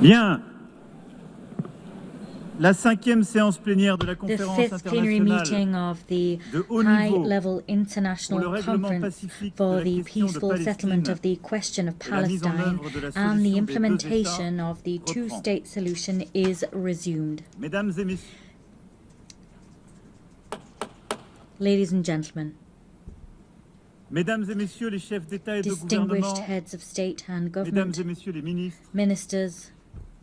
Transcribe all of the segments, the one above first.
Bien. La 5e séance plénière de la The conférence fifth plenary meeting internationale of the de haut niveau high-level pour le international règlement conference pacifique de for la the question de peaceful settlement Palestine of the question of et la mise en Palestine œuvre de la and the solution des deux États implementation of the reprend. two-state solution is resumed. Mesdames et messieurs, Ladies and gentlemen, Mesdames et messieurs les chefs d'État et de distinguished gouvernement, heads of state and Mesdames government, et messieurs les ministres, ministers,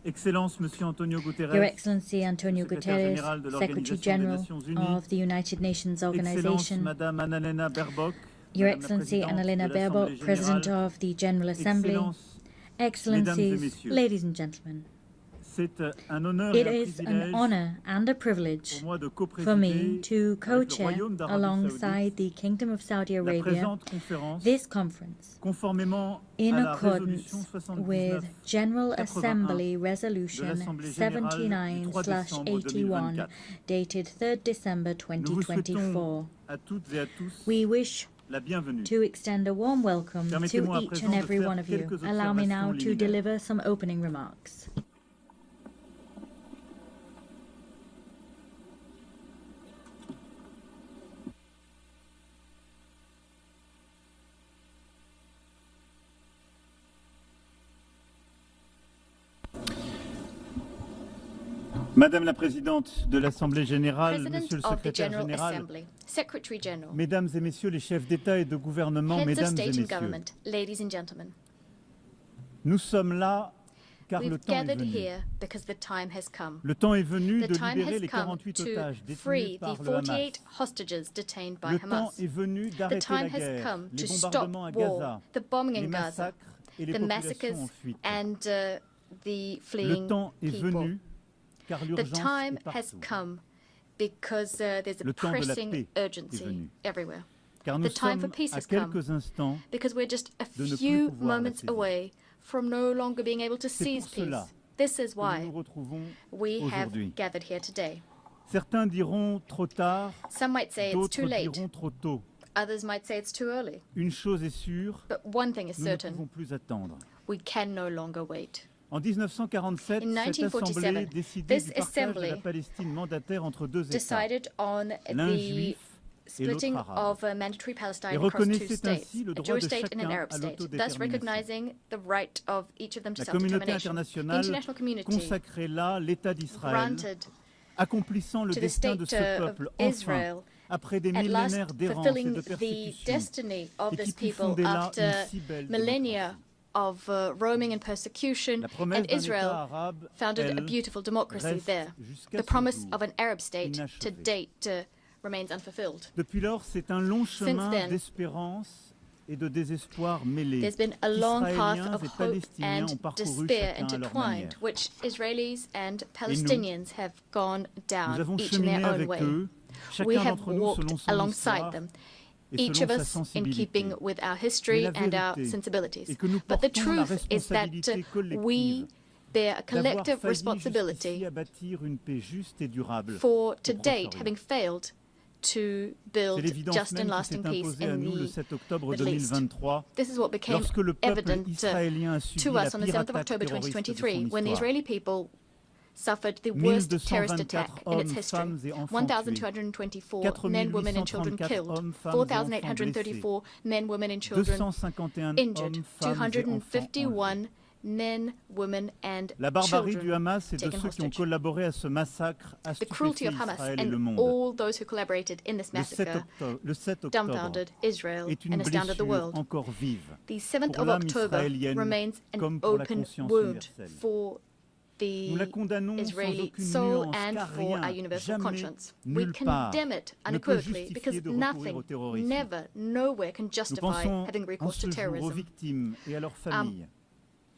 Excellence Monsieur Antonio Your Guterres, Excellency Antonio secrétaire Guterres, général de Secretary l'Organisation des General Nations Unies, of the United Nations Excellence Organization, Madame Annalena Baerbock, Your Madame la Excellency Présidente Annalena de l'Assemblée Baerbock, President Générale, of the General Assembly, Excellences, Mesdames et Excellencies, messieurs, ladies and gentlemen, c'est un honneur it et un is an privilège honor and a pour privilege moi de for me coprésider to avec le co-chair Royaume d'Arabie alongside Saoudite the Kingdom of Saudi la Arabia présente conférence this conference conformément in à la résolution accordance with 79 General 81 Assembly de Resolution l'Assemblée générale du 3 décembre 79/81 2024. dated 3rd December Nous vous 2024. souhaitons à toutes et à tous We wish la bienvenue. to extend a warm welcome to Permettez-moi à each présent and de every faire one of you. quelques Allow me now observations to liminaires. deliver some opening remarks. Madame la Présidente de l'Assemblée générale, President Monsieur le of the Secrétaire General général, Assembly, Secretary General, Mesdames et Messieurs les chefs d'État et de gouvernement, Heads of Mesdames et State and Messieurs, Government, ladies and gentlemen, nous sommes là car le we've temps est gathered venu. here because the time has come. Le temps est venu The de time libérer has les come 48 to otages détenus free the par le 48 Hamas. hostages detained by Le temps Hamas. est venu The d'arrêter la time has guerre, come les to stop bombardements à war, Gaza, the bombing les in Gaza, massacres et les the populations massacres en fuite. and the Le fleeing temps est people. venu car The l'urgence time est has partout. come because there's a Le temps de la pressing paix est urgency venu. everywhere. Car nous The time for sommes peace à has come. quelques instants Because we're just a de ne plus few pouvoir la moments saisir. away from no longer being able to C'est seize pour cela peace. This is que nous why nous retrouvons we have aujourd'hui. gathered here today. Certains diront trop tard, Some might say it's d'autres too late. diront trop tôt. Others might say it's too early. Une chose est sûre, But one thing is nous ne certain. pouvons plus attendre. We can no longer wait. En 1947, In cette 1947, assemblée décidait this du partage de la assembly Palestine mandataire entre deux États, Decided on l'un the juif et l'autre splitting arabe, of mandatory et Palestine across two reconnaissait states, ainsi le a droit Jewish de state and an chacun Arab à state, thus l'autodétermination. recognizing the right of each of them to La communauté self-determination. The internationale international community consacrait là l'État d'Israël, granted accomplissant le to the destin de state ce of peuple, enfin, Israel après des at last millénaires d'errance et fulfilling de the persécution, destiny of et qui this put people fonder là after une si belle millennia démocratie. of roaming and persecution, La promesse and d'un État Israel arabe, founded a elle, beautiful democracy reste there. jusqu'à The ce promise jour of an Arab state to inachevée. date remains unfulfilled. Depuis lors, c'est un long chemin then, d'espérance et de désespoir mêlés. There's been a long path Israéliens of et hope Palestiniens ont and parcouru despair chacun à leur intertwined, manière. which Israelis and Palestinians have gone Nous down avons each in cheminé their own avec way. eux, We chacun have d'entre nous selon walked son alongside histoire them, et each selon of sa us in sensibilité. keeping with our Mais history la and our vérité sensibilities. est que nous But the portons la truth is that responsabilité collective we bear a d'avoir collective failli responsibility jusqu'ici à bâtir une paix juste et durable for, to au date, Proche-Orient. having failed to C'est build l'évidence just and même qui lasting s'est peace imposée à in nous le the 7 octobre Middle East. 2023, This is what became lorsque le peuple evident israélien a subi to la us on the pire 7th of attaque October terroriste de 2023, son when the histoire. Israeli people suffered the worst terrorist attack 1224 in its hommes, history. femmes et enfants tués, 1,224 men, women and children 4834 killed, hommes, femmes et enfants 4,834 men, women and children 251 injured, hommes, femmes et enfants enlevés. 251 men, women and La barbarie children du Hamas et de taken ceux qui ont hostage. collaboré à ce massacre a The cruelty stupéfié of Hamas Israël et le and monde. all those who collaborated in this Le 7 massacre octobre dumbfounded Israel est une and astounded the blessure world. encore vive The 7th pour of l'âme October israélienne remains an comme pour la open conscience wound universelle. for Nous la the condamnons sans Israeli aucune soul nuance, and car for our rien, universal jamais, conscience. We nulle part, condemn it ne peut unequivocally because justifier de recourir au nothing, terrorisme. never, nowhere can Nous justify pensons having en recourse ce to jour aux terrorism. victimes et à leurs familles.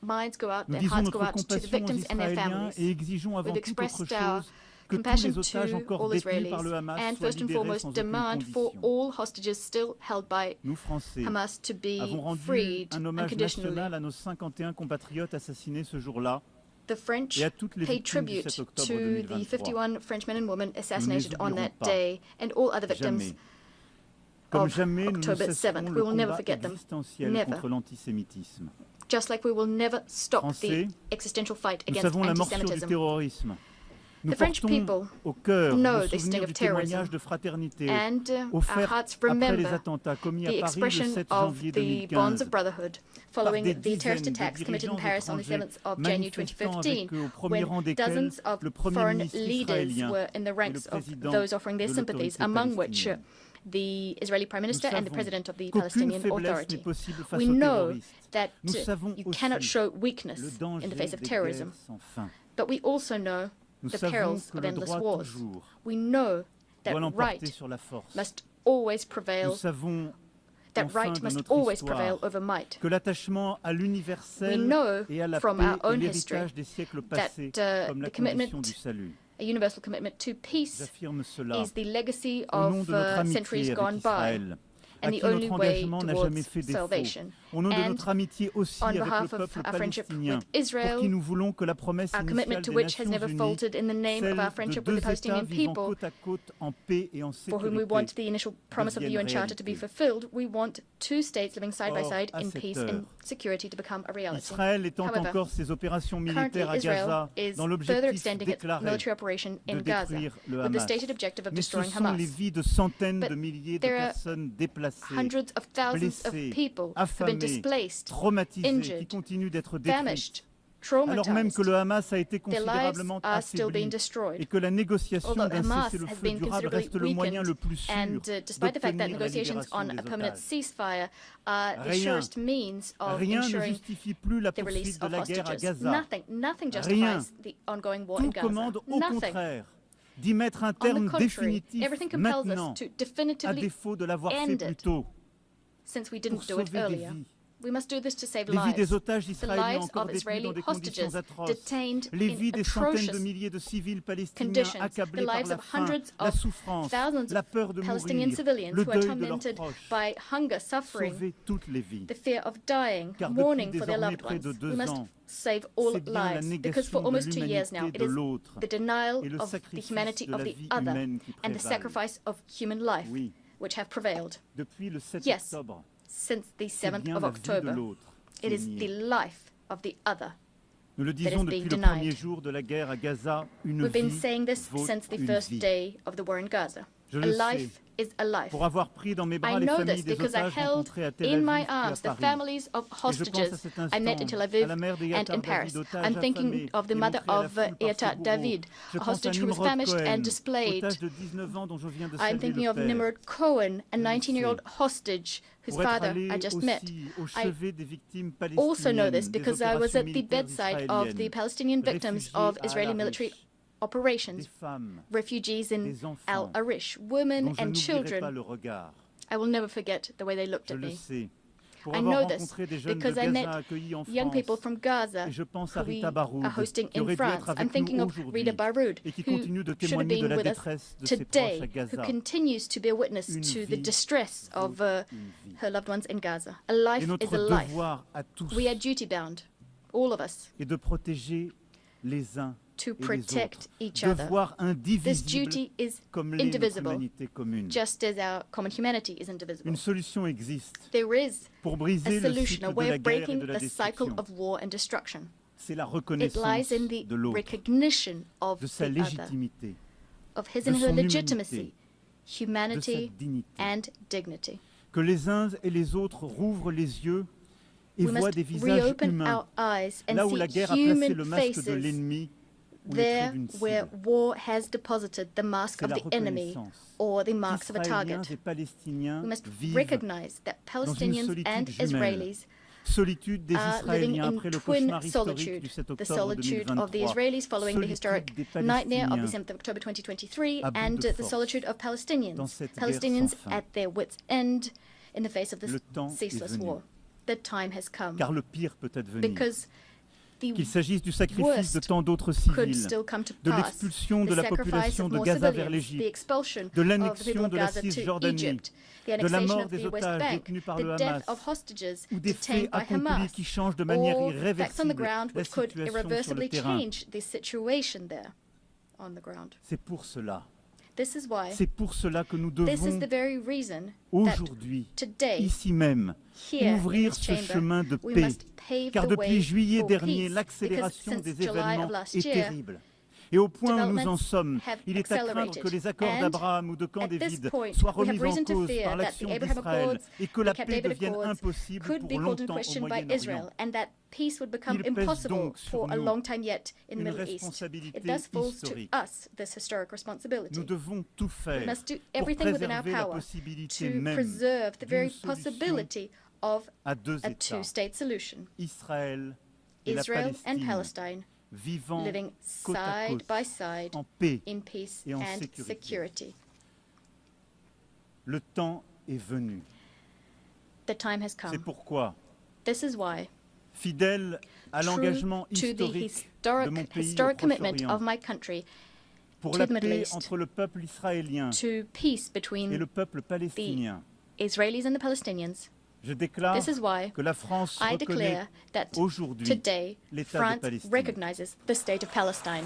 Minds go out, Nous their disons hearts go notre out to the compassion aux victims and their Israéliens et families. exigeons avant We've toute autre expressed our chose que tous compassion les otages to encore all détenus Israelis par le Hamas and soient first and libérés sans foremost aucune demand for condition. all hostages still held by Nous, Français, Hamas to be avons rendu freed un hommage unconditionally. national à nos 51 compatriotes assassinés ce jour-là The French et à toutes les paid victimes du tribute 7 octobre to the 2023. 51 Frenchmen and women assassinated on oublierons that pas. day and all other victims Jamais. Comme of jamais, nous ne October cesserons 7th. le We will never combat forget them. existentiel Never. contre l'antisémitisme. just like we will never stop Français, the existential fight nous against savons la morsure du anti-Semitism. terrorisme. Nous The French portons people au cœur know le the sting souvenir of du terrorism, témoignage de fraternité and our offert hearts après remember les attentats commis the à Paris le expression 7 of janvier the bonds 2015 of brotherhood par following des the terrorist dizaines de attacks committed in dirigeants Paris on the étrangers 7th of January manifestant 2015, avec au premier rang when desquels dozens of le Premier foreign ministre leaders israélien were in the et le ranks of président those offering their de sympathies, l'autorité among which palestinienne. the Israeli Prime Minister Nous and the savons President of the qu'aucune Palestinian faiblesse n'est Authority. possible face We aux know terroristes. that Nous savons you aussi cannot show le weakness danger in the face of des terrorism, guerres sans fin. but we also know Nous the savons perils que of le endless droit wars. toujours We know that doit l'emporter right sur la force. must always prevail, Nous savons that enfin right de must notre always histoire prevail over might. que l'attachement à We l'universel know et à la from paix our est own l'héritage history des siècles that passés comme la the commitment condition du salut. A universal commitment to peace J'affirme cela is the legacy au nom of de notre centuries amitié gone avec by, Israël, à and qui the only notre way engagement n'a jamais towards fait défaut. salvation. Au nom de And notre amitié aussi on avec le behalf of peuple our friendship palestinien, with pour Israel, qui nous voulons que la promesse our commitment initiale to des which has Nations never Unies, faltered in the name of celle our de friendship with deux the États Palestinian vivant people, côte à côte en paix et en for whom we want sécurité, the initial promise of the devienne UN Charter to be réalité. fulfilled, we want two states living side by Or, side à in cette peace heure, and security to become a reality. Israël étend However, encore ses opérations currently, militaires à Israel Gaza is dans further l'objectif extending its déclaré military operation de in Gaza détruire le with the Hamas. stated objective of Mais ce destroying sont les Hamas. vies de centaines But de milliers de there are personnes déplacées, Hundreds of thousands of blessées, people have been affamées, displaced, traumatisées, qui injured, continuent d'être détruites, famished, alors même que traumatized. le Hamas a été Their lives considérablement are still being affaibli destroyed. et que la négociation Although d'un Hamas has cessez-le-feu been durable considerably reste le moyen weakened, le plus sûr and despite the fact that d'obtenir la negotiations libération on des a permanent otages. ceasefire are the Rien, surest means of rien ne ensuring justifie plus la the release poursuite de of la guerre à hostages. Gaza. Nothing Rien. justifies the ongoing war in Tout Gaza. commande au Nothing. contraire d'y mettre un On the terme contrary, définitif everything compels maintenant, us to à definitively défaut de l'avoir fait end plus it. tôt, Since we pour didn't do it sauver des earlier. vies. We must do this to save Les vies des lives. otages The israéliens lives encore of détenus Israeli dans des conditions hostages atroces, detained les in vies des centaines de atrocious milliers de civils palestiniens conditions, the accablés par lives la of faim, hundreds la of souffrance, thousands la of peur de Palestinian mourir, civilians le who are deuil de leurs tormented proches. by hunger, suffering, Sauver toutes les vies. the fear of dying, Car mourning depuis for their désormais loved près ones. de We 2 must ans, save all c'est bien la lives, because for négation de almost 2 years now, l'humanité it de is l'autre the denial et le of the sacrifice humanity de of la the vie other humaine qui and the prévalent. sacrifice of human life Oui, which have prevailed. depuis le 7 Yes, octobre, since the c'est 7th bien of la vie de October, l'autre qui it est is niée. the life of the other. Nous le that is disons being depuis le denied. premier jour de la guerre à Gaza, une We've been vie saying this vaut since the une first vie. day of the war in Gaza. Je A le life is a life. Pour avoir pris dans mes bras I les know familles this des because I otages held rencontrés à Tel in Aviv my puis à arms the Paris. families of Et je pense à hostages cet I met in instant Tel à Aviv la mère de and Yatar in David, Paris. otage I'm thinking affamé of the et mother montré à la of foule par ses Yatar bourreaux. David, Je a pense à hostage who was Nimrod famished Cohen, and displayed. otage de 19 ans dont je viens de I'm saluer thinking le of père. Nimrod Cohen, a Je le 19-year-old sais. hostage whose Pour être father allé I just met. aussi au I chevet des victimes also know this palestiniennes des because I was opérations at the militaires bedside of the israéliennes, Palestinian victims of réfugiés à Israeli Al-Arish, military des operations, femmes, refugees in des enfants, Al-Arish, women dont je and n'oublierai pas children. le regard. I will never forget the way they looked Je at le me. sais. Pour I avoir know this rencontré des jeunes de because I met Gaza accueillis en young people France, from Gaza et je pense who à we Rita Baroud, are hosting qui in aurait dû France. être I'm avec thinking nous of aujourd'hui Rita Baroud, et qui who continue de should have témoigner de been la with us détresse de ses proches à today, who Gaza. continues to be a witness Une to the vie distress of une vie. her loved ones in Gaza. A Et life is notre a life. devoir à tous We are duty bound, all of us, est de protéger les uns to et les protect autres. each other. Devoir This indivisible duty is comme l'est notre indivisible, humanité commune. just as our common humanity is indivisible. Une solution existe There is pour a briser le solution, cycle a de way la of guerre et breaking de la the cycle destruction. of war and destruction. C'est la It reconnaissance lies in the de l'autre, recognition of de sa the other, légitimité, of his de and her son legitimacy, humanité, de sa humanity, dignité. and dignity. Que les uns et les autres rouvrent les yeux et We voient must des visages reopen humains, our eyes and là où la see guerre a placé human le masque de faces l'ennemi ou les there traits d'une where cible. war has deposited the mask C'est of la the enemy reconnaissance or the marks of a qu'Israéliens target. et Palestiniens We must vivent recognize that Palestinians solitude and jumelle. Israelis solitude des are living Israéliens in après le twin cauchemar historique solitude, du 7 the octobre solitude of the 2023, Israelis following the historic solitude des nightmare of the Palestiniens 7th of October 2023, à bout and de the force solitude of dans Palestinians, cette guerre Palestinians sans fin. at their wits' end in the face of this Le temps est ceaseless venu. war. The time has come, Car le pire peut advenir, because the qu'il s'agisse du sacrifice de worst tant d'autres could civils, still come to de pass. l'expulsion de The la sacrifice population of de more Gaza vers civilians, the l'Égypte, expulsion de of the people l'annexion of de la Gaza to Cisjordanie, Egypt, the de la annexation mort of des the West otages Bank, détenus par the le death Hamas, of hostages ou des detained faits by accomplis Hamas, qui changent de manière or facts on the irréversible ground la which could situation sur le irreversibly terrain. change the situation there on the ground. C'est pour cela This is why. C'est pour cela que nous This is devons the very reason that aujourd'hui, today, ici même, here in ouvrir this ce chamber, chemin de we paix. must pave Car the way depuis juillet for dernier, peace, l'accélération because since des July of événements last est year, terrible. Et au point où nous en developments sommes, have il est à craindre accelerated. que les accords And d'Abraham ou de Camp at this David point, soient we have remis en reason to cause fear par that the l'action Abraham d'Israël Accords, et que la the Camp paix David devienne Accords impossible could pour be called into longtemps au question by Moyen-Orient. Israel, and that peace would become Il pèse impossible donc sur for a nous long time yet in the une Middle East. responsabilité It thus falls to historique. us this historic responsibility. Nous devons tout We faire must do pour everything within our préserver la power possibilité to même preserve the very d'une solution possibility of à deux a États, two-state solution. Israël et la Israel and Palestine, Palestine vivant living côte à side côte, by side en paix. in peace et en and sécurité. security. Le temps est venu. The time has C'est come. pourquoi, This is why, fidèle à true l'engagement to the historique de mon pays au historic commitment Proche-Orient, of my country pour to la the Middle paix East, entre le peuple israélien to peace et between le peuple palestinien, Israelis and the Palestinians, je déclare this is why que la France I reconnaît declare that aujourd'hui today l'État de France Palestine. recognizes the state of Palestine.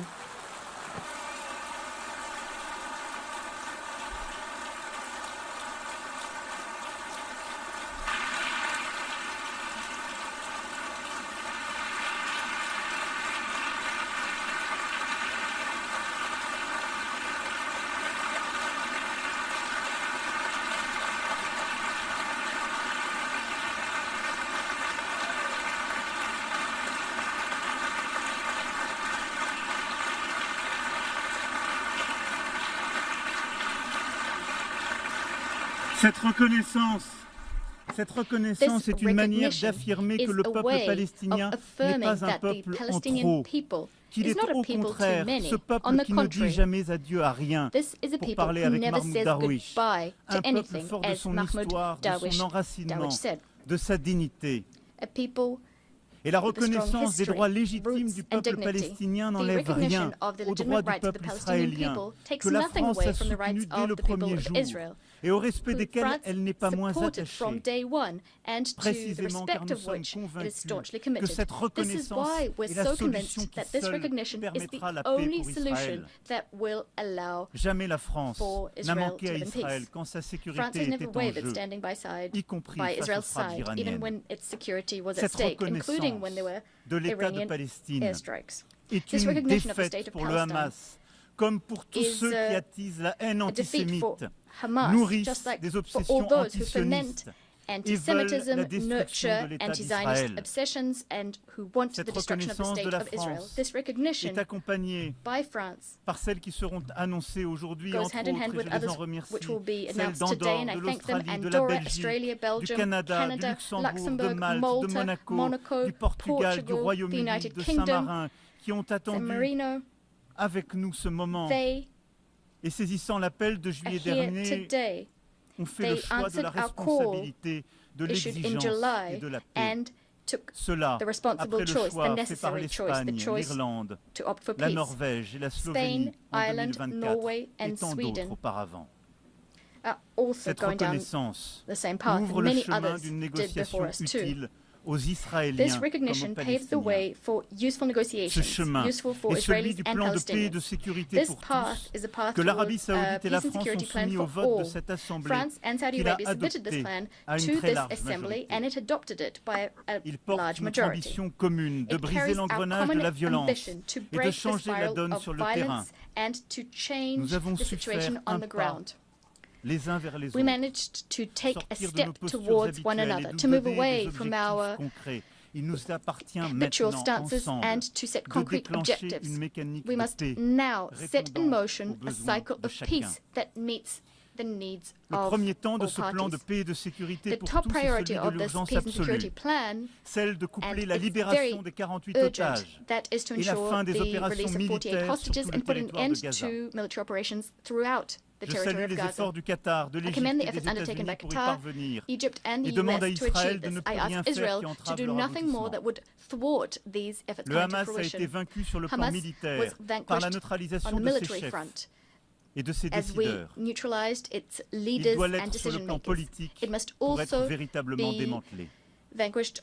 Cette reconnaissance est une manière recognition d'affirmer que is le a peuple way palestinien of n'est affirming pas un that the peuple en Palestinian trop, people qu'il is est not a au people too contraire many. ce On peuple the qui ne dit contrary, jamais adieu à rien, this is a pour people parler who avec never Mahmoud says Darwish, goodbye to un peuple anything, fort de as son Mahmoud histoire, de son Darwish enracinement, said. de sa dignité. A people Et la with a strong reconnaissance des history, droits légitimes roots du and peuple dignity. palestinien The n'enlève recognition rien of the aux droits legitimate du rights of the peuple Palestinian israélien, people takes que la nothing France away a from the soutenu rights dès of le the people premier of jour, Israel, et au respect who desquels France elle n'est pas moins supported from attachée. day one, and to the Précisément car respect nous of sommes which it is convaincus staunchly que committed. cette This is reconnaissance why we're est la so solution convinced qui that this seule recognition is the permettra la paix only pour solution Israël. that will allow Jamais la France for n'a Israel manqué to à live in Israël peace. quand sa France sécurité has never était en wavered jeu, standing y compris by face aux Israel's frappes side, even iraniennes. when its security was at Cette stake, including when there were de l'État de Iranian Palestine airstrikes. est This une recognition of the state défaite of pour le Palestine Hamas, comme pour tous is ceux qui attisent la haine a defeat for antisémite, Hamas, nourrissent just like des for all obsessions those who foment antisionistes et veulent anti-Semitism, la destruction nurture de l'État anti-Zionist d'Israël. obsessions, and who want Cette the destruction of the reconnaissance state de la of Israel. France This recognition est accompagnée by France par celles qui seront annoncées aujourd'hui, goes entre hand in hand autres, et with je les others, en remercie, which will be celles announced today, d'Andorre, and I de thank them, l'Australie, de la Andorra, Belgique, Australia, du Belgium, Canada, du Canada, Luxembourg, de Luxembourg, Malte, de Malta, Monaco, Monaco, du Portugal, du Portugal, the Royaume-Uni, United de Kingdom, Saint-Marin, qui ont San attendu Marino. avec nous ce moment. They Et saisissant l'appel de are juillet here dernier, today, ont fait le They choix de la answered our call responsabilité, de issued in l'exigence et July, de la paix. and took Cela, the responsible après le choice, the choix fait par necessary choice, the l'Espagne, choice l'Irlande, to opt for la peace. Norvège et la Spain, Slovénie en Ireland, 2024 Norway, et and tant d'autres Sweden auparavant. Are also Cette going down reconnaissance the same path, ouvre and le many chemin others d'une did négociation before us too. utile aux Israéliens This comme aux recognition paved the Palestiniens. way for useful Ce negotiations, chemin useful for est celui Israelis du and plan de paix et de Palestinians. sécurité This pour path tous is a path que l'Arabie towards saoudite et peace la and France security ont plan soumis au for vote de all. cette Assemblée France and Saudi qu'il a Arabia submitted this adopté plan à une to très this large assembly, majorité. and it adopted it by a Il porte large notre majority. ambition commune de It briser carries our l'engrenage de common la violence ambition to et de break the changer la spiral donne of sur le terrain. violence and to change Nous avons the su situation faire on un the pas ground. les uns vers les We autres, managed to take a sortir de step nos postures towards one habituelles et another, nous to move donner away des from objectifs our concrets. Il nous appartient habitual maintenant stances ensemble and to set de concrete déclencher objectives. une mécanique We de must paix now set in répondant motion aux a besoins cycle de of chacun. peace that meets the needs Le of premier temps de all ce plan de parties. paix et de sécurité The pour top tous est priority celui de of this l'urgence peace and security absolue, plan, celle de coupler and la it's libération very des 48 urgent, otages that is to et la ensure fin des the opérations release of 48 militaires sur hostages tout le and put an territoire end de Gaza. to military operations throughout the Je territory salue of les Gaza. efforts du Qatar, de I l'Égypte commend the et des efforts undertaken by États-Unis pour y Qatar, parvenir Egypt, and the et demande à US to Israël achieve de ne this. plus I rien ask faire Israel qui to entrave do leur nothing more aboutissement. that would thwart these efforts Le coming to Hamas a fruition. été vaincu sur le plan Hamas militaire was par la vanquished neutralisation on the de ses military chefs front et de ses as we décideurs. neutralized its Il leaders doit and l'être sur le decision plan makers. politique It must pour être also véritablement be démantelé. vanquished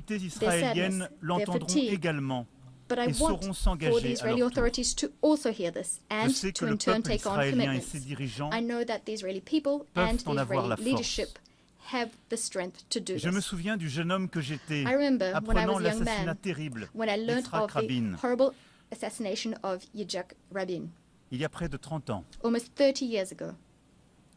autorités their israéliennes sadness, their l'entendront fatigue. également But I et want sauront for the s'engager à Israeli leur tour. authorities to also hear this Je and sais que to le in turn peuple take on israélien et commitments. ses dirigeants I know that the Israeli people peuvent and the en avoir Israeli la force. leadership have the strength to do Je me this. souviens du jeune homme que j'étais, I remember when I apprenant was a young l'assassinat man, terrible when I learned d'Yitzhak of the Rabin, horrible assassination of Yitzhak Rabin, il y a près de 30 ans, almost 30 years ago.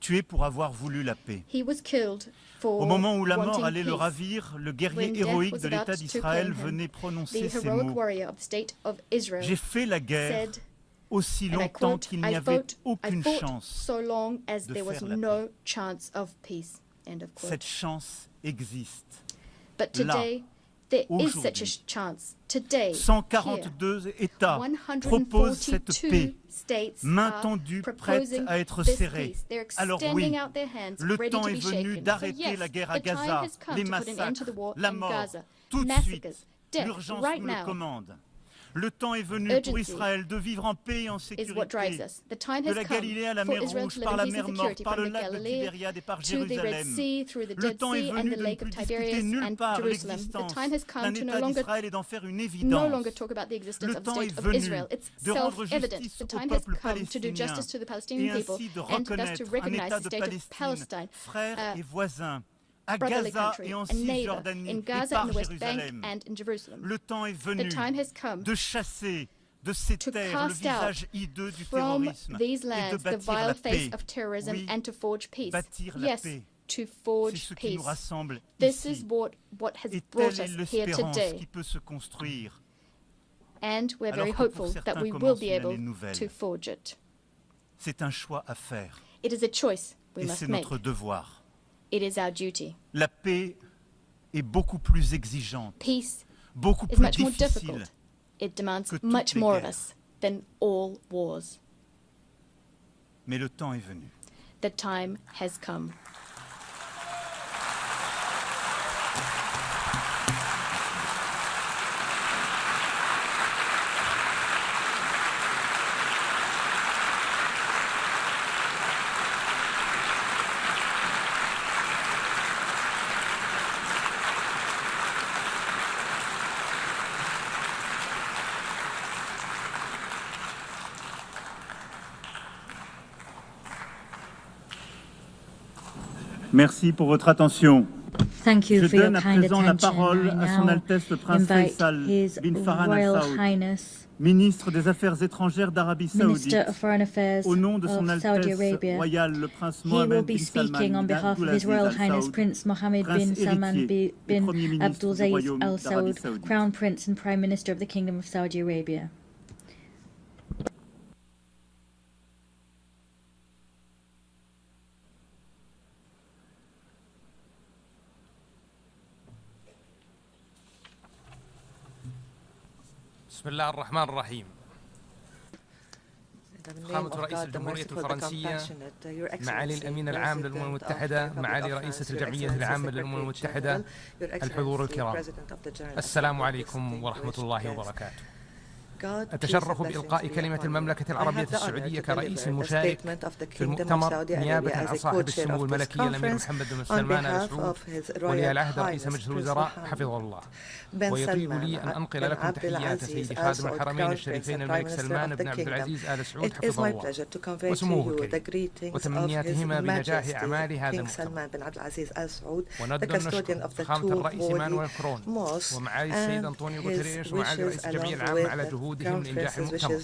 tué pour avoir voulu la paix. He was killed for Au moment où la mort wanting allait le peace. ravir, le guerrier When death héroïque was de about l'État to d'Israël claim him, venait The prononcer ces heroic mots. warrior of the state of Israel J'ai fait la guerre said, aussi and I longtemps quote, qu'il n'y I avait fought aucune chance. so long as de there was faire la no chance of peace. End of quote. Cette chance existe. But today, there is such a aujourd'hui. chance. Today, here, 142 États proposent cette 142 paix, states main are tendue, prête proposing à être this serrée. peace. They're Alors extending oui, out their hands, le ready temps to est be venu shaken. d'arrêter So yes, la guerre à the time Gaza, has come les to put an end to the massacres, war la in mort, Gaza. tout de Massacres, suite. death, L'urgence right nous le now commande. Le temps est venu pour Urgency Israël de vivre en paix et en is what drives sécurité. us. The time De has la come Galilée à la for mer Israel Rouge, to live par in la peace mer and Morte, security par from le the lac de Galilee Tibériade et par to the Red Jérusalem. Sea, through the Le Dead temps est Sea and venu the de ne Lake plus of discuter Tiberias nulle and part Jerusalem. The l'existence time has come d'un to État no d'Israël et d'en faire une longer évidence. talk about the existence Le of the temps est state of venu Israel. It's de rendre self-evident. justice The au time has peuple come to do palestinien justice to the et Palestinian people ainsi de and thus to reconnaître un recognize État the de state of Palestine, Palestine, frère et voisin, à brotherly Gaza country, et en a neighbor Cisjordanie in et Gaza par and the West Bank Jérusalem. and in Jerusalem. Le temps est The venu time has come de chasser de ces to terres le cast visage out hideux du from terrorisme these et de lands the bâtir vile la face paix. of terrorism Oui, and to forge peace. bâtir la Yes, paix. to C'est forge ce qui nous peace. rassemble This is ici. what has Et brought telle est us here l'espérance today. qui peut se construire. And we're very Alors que pour hopeful that certains we will commence be une able année nouvelle. to forge it. C'est un choix à faire It is a choice we et must c'est make. notre devoir. It is our duty. La paix est beaucoup plus exigeante, Peace beaucoup is plus much more difficile. difficult. It demands que toutes much les more of guerres. us than all wars. Mais le temps est venu. The time has come. Merci pour votre attention. Thank you Je for your donne à kind présent la attention. parole I à son now Altesse le Prince invite Faisal His bin Farhan Royal Al Saoud, Highness, ministre des Affaires étrangères d'Arabie Saoudite, Minister of Foreign Affairs au nom de son of Saudi Altesse Arabia. royale le Prince He will Mohammed be bin speaking Salman on bin behalf of His Abdulaziz Royal Al Highness Saoud, Prince Mohammed Prince bin Salman héritier et bin Premier ministre du Abdulaziz Royaume Al d'Arabie Saud, Saoudite. Crown Prince and Prime Minister of the Kingdom of Saudi Arabia. بسم الله الرحمن الرحيم. فخامة رئيس الجمهورية الفرنسية، معالي الأمين العام للأمم المتحدة، معالي رئيسة الجمعية العامة للأمم المتحدة، الحضور الكرام، السلام عليكم ورحمة الله وبركاته. أتشرف بإلقاء كلمة المملكة العربية السعودية كرئيس مشارك في المؤتمر نيابة عن صاحب السمو الملكي الأمير محمد بن سلمان آل سعود ولي العهد رئيس مجلس الوزراء حفظه الله. ويطيب لي أن أنقل لكم تحيات سيد خادم الحرمين الشريفين الملك سلمان بن عبد العزيز آل سعود حفظه الله وسموه الكريم، وتمنياتهما بنجاح أعمال هذا المؤتمر. وندعو نشكر فخامة الرئيس إيمانويل ماكرون ومعالي السيد أنطونيو غوتيريش ومعالي رئيس الجمعية العامة على جهودهم لإنجاح المؤتمر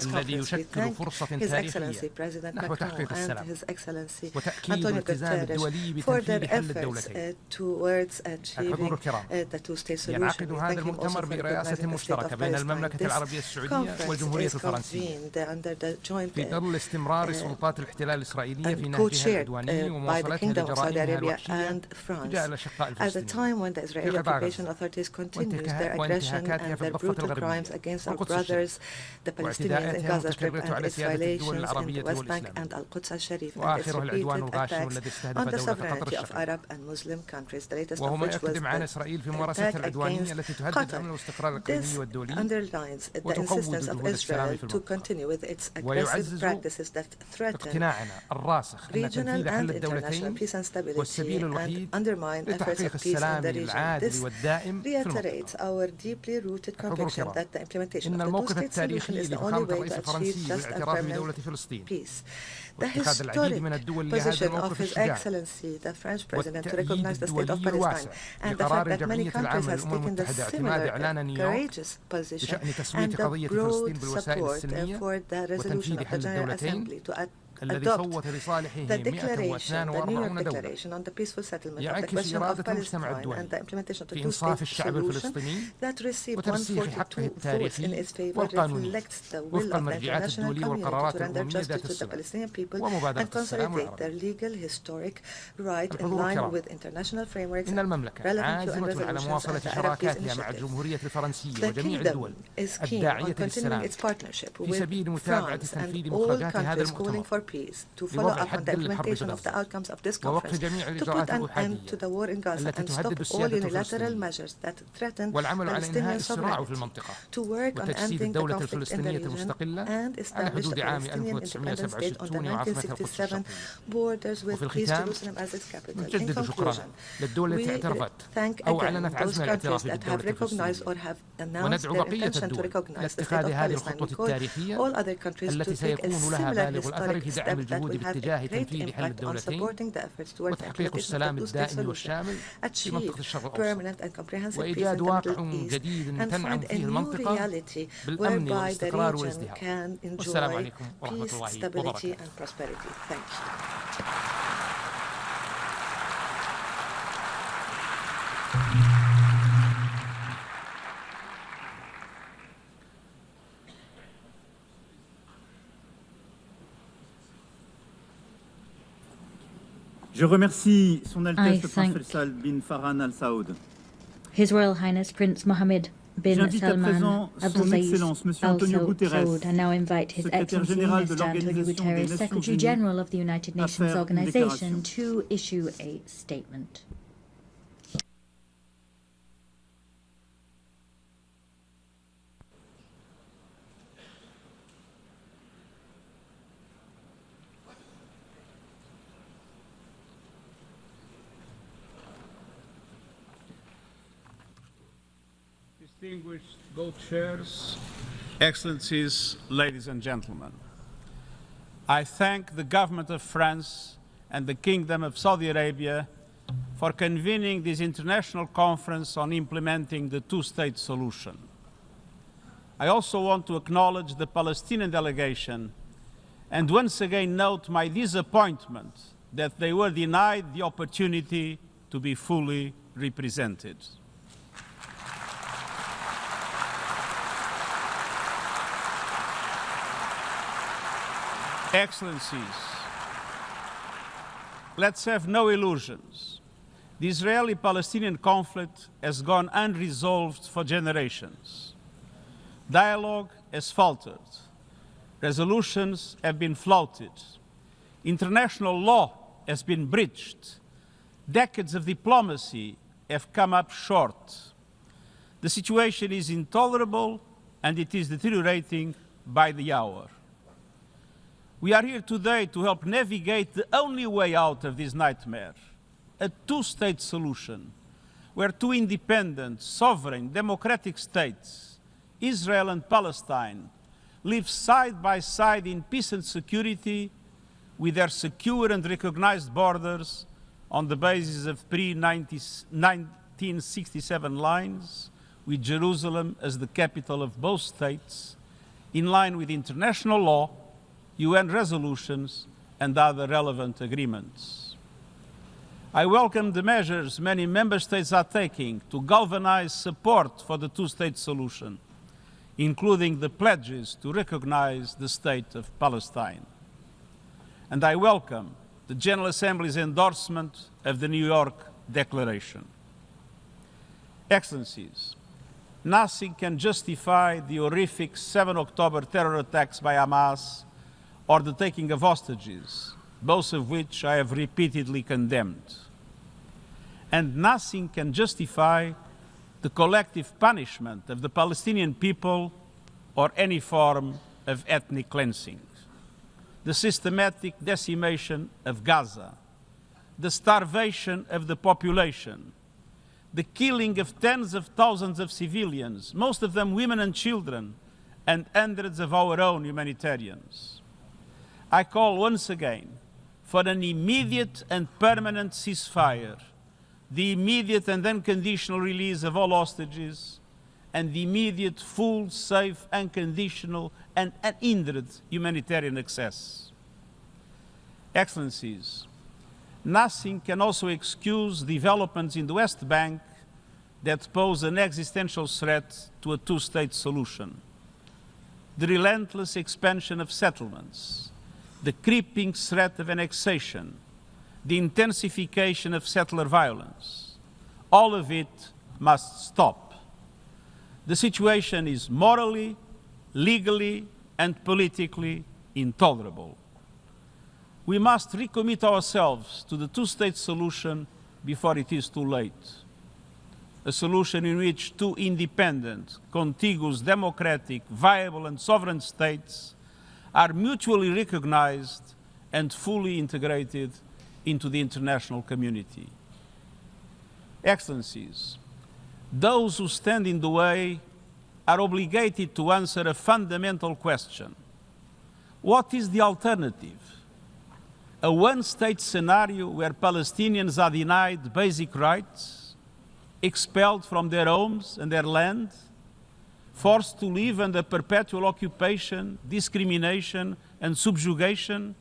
الذي يشكل فرصة تاريخية نحو تحقيق السلام وتأكيد الالتزام الدولي بتنفيذ حل الدولتين. الحضور الكرام، ينعقد هذا المؤتمر برئاسة مشتركة بين المملكة العربية السعودية والجمهورية الفرنسية في ظل استمرار سلطات الاحتلال الإسرائيلية في نهجها العدواني ومواصلتها لجرائمها الوحشية تجاه الأشقاء الفلسطينيين في قطاع غزة وانتهاكاتها في الضفة الغربية والقدس واعتداءاتها المتكررة على سيادة الدول العربية والإسلامية، وآخرها العدوان الغاشم الذي استهدف دولة قطر الشقيقة، وهو ما يؤكد معاناة إسرائيل في ممارستها العدوانية التي تهدد الأمن والاستقرار الإقليمي والدولي وتقوض جهود السلام في المنطقة، ويعزز اقتناعنا الراسخ أن تنفيذ حل الدولتين هو السبيل الوحيد لتحقيق السلام العادل والدائم في المنطقة. الحضور الكرام، implementation إن of the الموقف two-state solution التاريخي is the only لفخامة way الرئيس to achieve الفرنسي just and بالاعتراف بدولة permanent فلسطين peace. The واتخاذ العديد من historic الدول لهذا position of الموقف His الشجاع Excellency, the French President, to والتأييد recognize the state of الدولي Palestine, الواسع and the fact لقرار that many جمعية countries العامة have للأمم taken the المتحدة اعتماد similar إعلان نيويورك courageous position بشأن تسوية and the قضية فلسطين broad بالوسائل support السلمية for the resolution وتنفيذ of the حل General الدولتين Assembly to الذي adopt صوت لصالحه the New 142 York دولة Declaration on the peaceful settlement of the يعكس question of إرادة المجتمع Palestine الدولي and the implementation of the في two-state إنصاف الشعب solution الفلسطيني that received وترسيخ حقه 142 votes in التاريخي its favor والقانوني reflects the will وفق of the المرجعيات international الدولية community to والقرارات render الأممية justice ذات to the الصلة Palestinian people ومبادرة and السلام consolidate their العربي. legal historic right in الحضور line الكرام، with international frameworks إن المملكة relevant UN عازمة على resolutions مواصلة and the Arab peace شراكاتها مع initiative. الجمهورية الفرنسية The وجميع kingdom الدول is keen on الداعية continuing للسلام its partnership في with سبيل متابعة France تنفيذ and all مخرجات هذا countries calling المؤتمر for peace to follow لوضع up on حد the للحرب implementation في of the غزة outcomes of this ووقف conference, جميع to الإجراءات put an end الأحادية to the war in Gaza التي and stop تهدد all السيادة unilateral الفلسطينية measures that threaten والعمل على إنهاء Palestinian الصراع في sovereignty, المنطقة to work on وتجسيد ending the الدولة conflict in the الفلسطينية region المستقلة and على establish the حدود عام Palestinian independent state on the 1967 وعاصمتها القدس 1967 الشرقية. borders with وفي East الختام Jerusalem as its capital. In نجدد شكرا conclusion, للدول التي we اعترفت thank أو again أعلنت those عزم countries الاعتراف that have بالدولة recognized الفلسطينية or have announced وندعو their بقية intention to الدول recognize the state لاتخاذ of هذه Palestine. الخطوة We call التاريخية all other countries to التي take a سيكون لها similar بالغ الأثر historic في دعم step that الجهود will have a باتجاه great تنفيذ حل impact on الدولتين supporting the efforts towards the وتحقيق implementation of the السلام two-state الدائم solution, والشامل في achieve منطقة الشرق الأوسط permanent and comprehensive peace in وإيجاد the واقع Middle East, جديد and تنعم find a فيه new المنطقة reality بالأمن whereby the والاستقرار region والازدهار. can والسلام enjoy عليكم ورحمة peace, الله stability, وبركاته. and prosperity. Thank you. Je remercie Son Altesse le Prince thank Faisal bin Farhan Al Saoud. His Royal Highness Prince Mohammed bin J'invite à Salman présent Son Abdulaziz Excellence Monsieur Al Antonio Guterres, Saud, and now invite His Secrétaire Excellency général de Mr. Antonio l'Organisation des Guterres, Nations Secretary Unies, General of the United à Nations faire une Organization, déclaration. to issue a statement. Distinguished co-chairs, Excellencies, ladies and gentlemen, I thank the government of France and the Kingdom of Saudi Arabia for convening this international conference on implementing the two-state solution. I also want to acknowledge the Palestinian delegation and once again note my disappointment that they were denied the opportunity to be fully represented. Excellencies, let's have no illusions. The Israeli-Palestinian conflict has gone unresolved for generations. Dialogue has faltered. Resolutions have been flouted. International law has been breached. Decades of diplomacy have come up short. The situation is intolerable and it is deteriorating by the hour. We are here today to help navigate the only way out of this nightmare, a two-state solution, where two independent, sovereign, democratic states, Israel and Palestine, live side by side in peace and security with their secure and recognized borders on the basis of pre-1967 lines, with Jerusalem as the capital of both states, in line with international law, UN resolutions, and other relevant agreements. I welcome the measures many member states are taking to galvanize support for the two-state solution, including the pledges to recognize the state of Palestine. And I welcome the General Assembly's endorsement of the New York Declaration. Excellencies, nothing can justify the horrific 7 October terror attacks by Hamas or the taking of hostages, both of which I have repeatedly condemned. And nothing can justify the collective punishment of the Palestinian people or any form of ethnic cleansing, the systematic decimation of Gaza, the starvation of the population, the killing of tens of thousands of civilians, most of them women and children, and hundreds of our own humanitarians. I call once again for an immediate and permanent ceasefire, the immediate and unconditional release of all hostages, and the immediate, full, safe, unconditional, and unhindered humanitarian access. Excellencies, nothing can also excuse developments in the West Bank that pose an existential threat to a two-state solution. The relentless expansion of settlements, the creeping threat of annexation, the intensification of settler violence, all of it must stop. The situation is morally, legally, and politically intolerable. We must recommit ourselves to the two-state solution before it is too late. A solution in which two independent, contiguous, democratic, viable, and sovereign states are mutually recognized and fully integrated into the international community. Excellencies, those who stand in the way are obligated to answer a fundamental question. What is the alternative? A one-state scenario where Palestinians are denied basic rights, expelled from their homes and their land, forced to live under perpetual occupation, discrimination, and subjugation?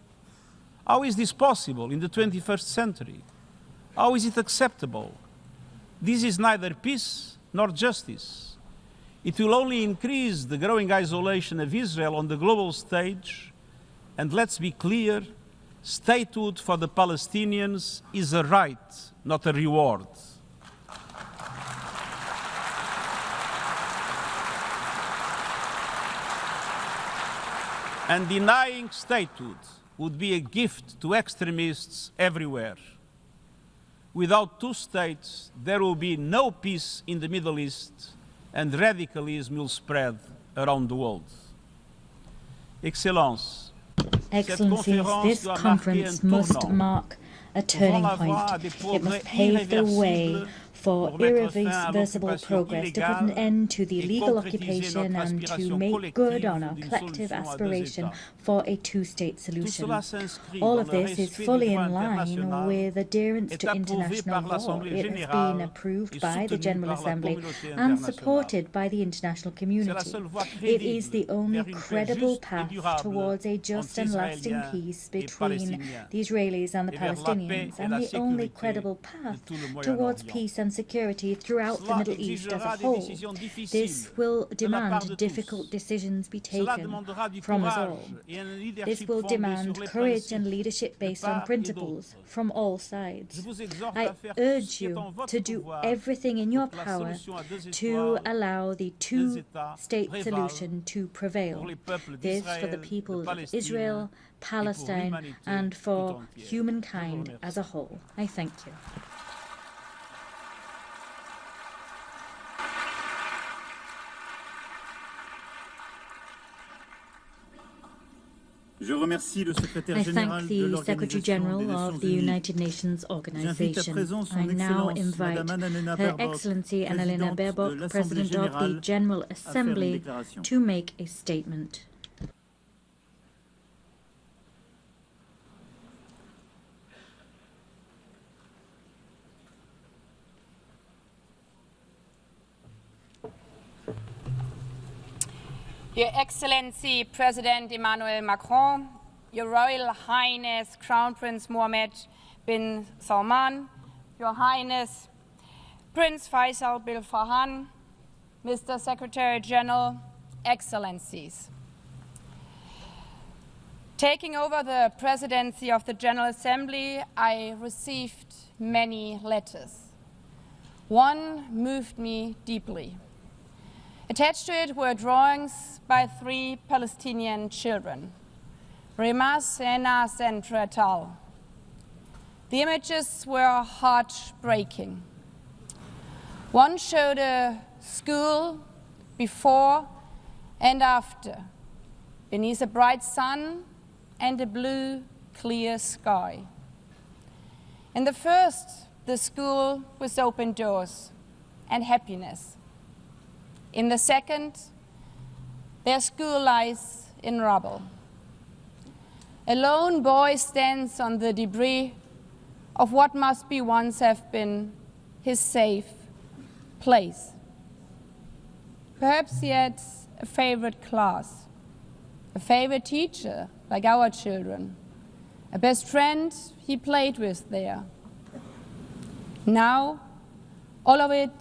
How is this possible in the 21st century? How is it acceptable? This is neither peace nor justice. It will only increase the growing isolation of Israel on the global stage, and let's be clear, statehood for the Palestinians is a right, not a reward. And denying statehood would be a gift to extremists everywhere. Without two states, there will be no peace in the Middle East, and radicalism will spread around the world. Excellencies, this conference must mark a turning point. It must pave the way for irreversible progress, to put an end to the illegal occupation and to make good on our collective aspiration for a two-state solution. All of this is fully in line with adherence to international law. It has been approved by the General Assembly and supported by the international community. It is the only credible path towards a just and lasting peace between the Israelis and the Palestinians, and the only credible path towards peace and security throughout the Middle East as a whole. This will demand difficult decisions be taken from us all. This will demand courage and leadership based on principles from all sides. I urge you to do everything in your power to allow the two-state solution to prevail. This for the people of Israel, Palestine, and for humankind as a whole. I thank you. I thank the Secretary General of the United Nations Organization. I now invite Her Excellency Annalena Baerbock, President of the General Assembly, to make a statement. Your Excellency President Emmanuel Macron, Your Royal Highness Crown Prince Mohammed bin Salman, Your Highness Prince Faisal bin Farhan, Mr. Secretary General, Excellencies. Taking over the presidency of the General Assembly, I received many letters. One moved me deeply. Attached to it were drawings by 3 Palestinian children, Remas, Enas, and Retal. The images were heartbreaking. One showed a school before and after, beneath a bright sun and a blue, clear sky. In the first, the school with open doors, and happiness. In the second, their school lies in rubble. A lone boy stands on the debris of what must be once have been his safe place. Perhaps he had a favorite class, a favorite teacher, like our children, a best friend he played with there. Now, all of it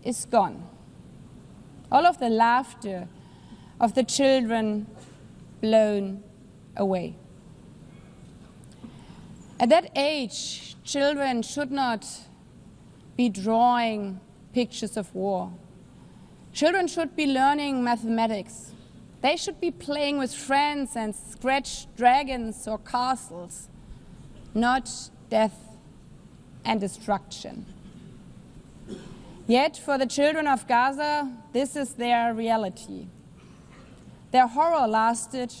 is gone. All of the laughter of the children blown away. At that age, children should not be drawing pictures of war. Children should be learning mathematics. They should be playing with friends and scratch dragons or castles, not death and destruction. Yet for the children of Gaza, this is their reality. Their horror lasted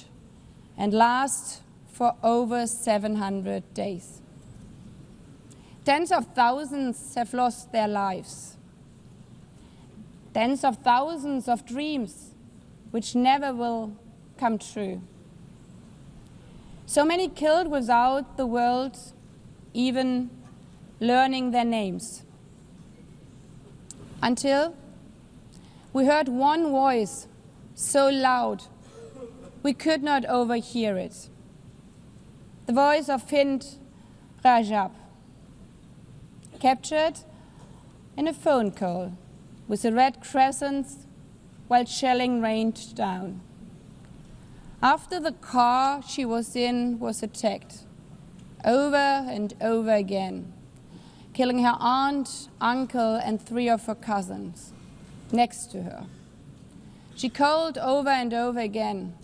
and lasts for over 700 days. Tens of thousands have lost their lives. Tens of thousands of dreams which never will come true. So many killed without the world even learning their names. Until we heard one voice so loud we could not overhear it. The voice of Hind Rajab, captured in a phone call with a red crescent while shelling rained down. After the car she was in was attacked, over and over again, killing her aunt, uncle, and 3 of her cousins next to her. She called over and over again,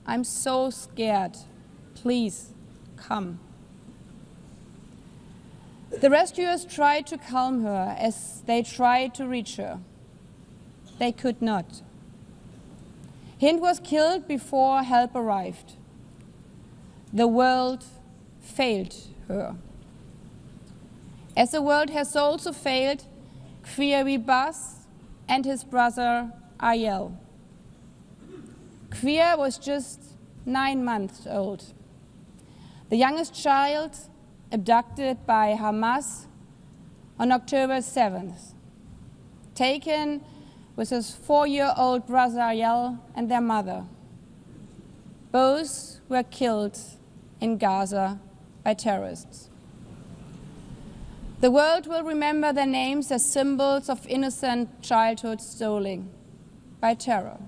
"I'm so scared, please come." The rescuers tried to calm her as they tried to reach her. They could not. Hind was killed before help arrived. The world failed her. As the world has also failed Kfir Bas and his brother Ariel. Kfir was just 9 months old, the youngest child abducted by Hamas on October 7th, taken with his 4-year-old brother Ariel and their mother. Both were killed in Gaza by terrorists. The world will remember their names as symbols of innocent childhood stolen by terror.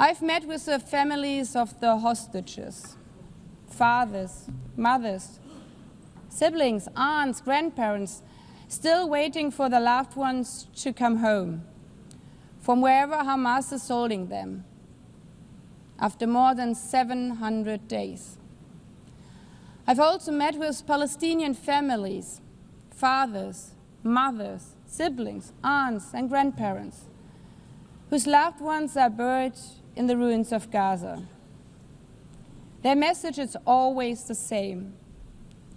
I've met with the families of the hostages, fathers, mothers, siblings, aunts, grandparents, still waiting for their loved ones to come home from wherever Hamas is holding them after more than 700 days. I've also met with Palestinian families, fathers, mothers, siblings, aunts, and grandparents whose loved ones are buried in the ruins of Gaza. Their message is always the same: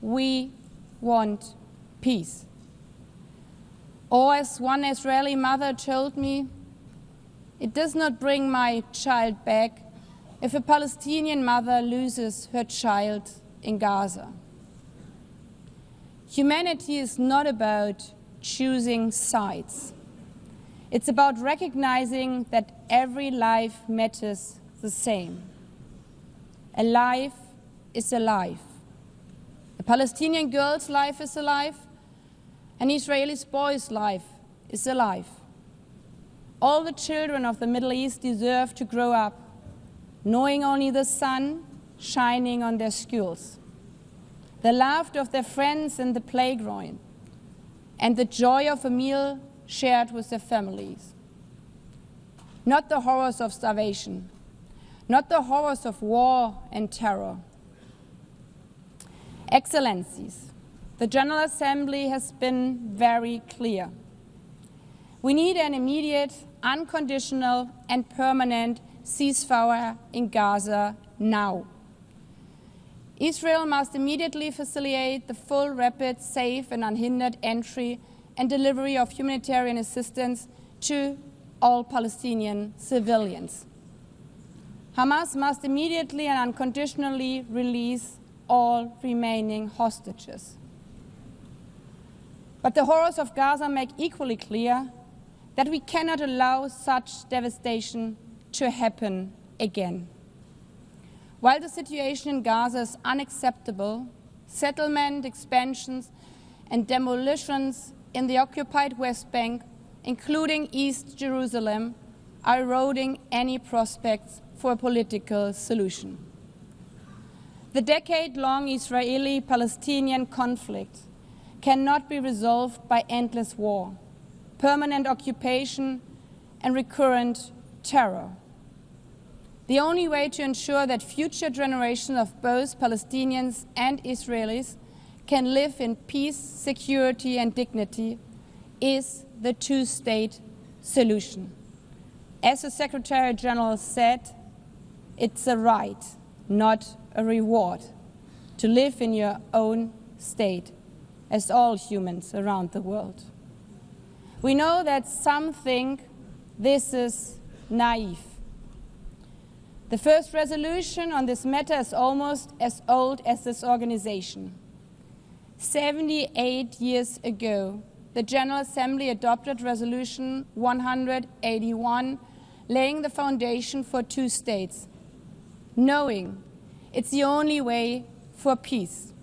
we want peace. Or as one Israeli mother told me, it does not bring my child back if a Palestinian mother loses her child in Gaza. Humanity is not about choosing sides. It's about recognizing that every life matters the same. A life is a life. A Palestinian girl's life is alive. An Israeli boy's life is alive. All the children of the Middle East deserve to grow up knowing only the sun shining on their schools, the laughter of their friends in the playground, and the joy of a meal shared with their families. Not the horrors of starvation, not the horrors of war and terror. Excellencies, the General Assembly has been very clear. We need an immediate, unconditional, and permanent ceasefire in Gaza now. Israel must immediately facilitate the full, rapid, safe, and unhindered entry and delivery of humanitarian assistance to all Palestinian civilians. Hamas must immediately and unconditionally release all remaining hostages. But the horrors of Gaza make equally clear that we cannot allow such devastation to happen again. While the situation in Gaza is unacceptable, settlement expansions and demolitions in the occupied West Bank, including East Jerusalem, are eroding any prospects for a political solution. The decade-long Israeli-Palestinian conflict cannot be resolved by endless war, permanent occupation, and recurrent terror. The only way to ensure that future generations of both Palestinians and Israelis can live in peace, security, and dignity is the two-state solution. As the Secretary General said, it's a right, not a reward, to live in your own state, as all humans around the world. We know that some think this is naive. The first resolution on this matter is almost as old as this organization. 78 years ago, the General Assembly adopted Resolution 181, laying the foundation for two states, knowing it's the only way for peace.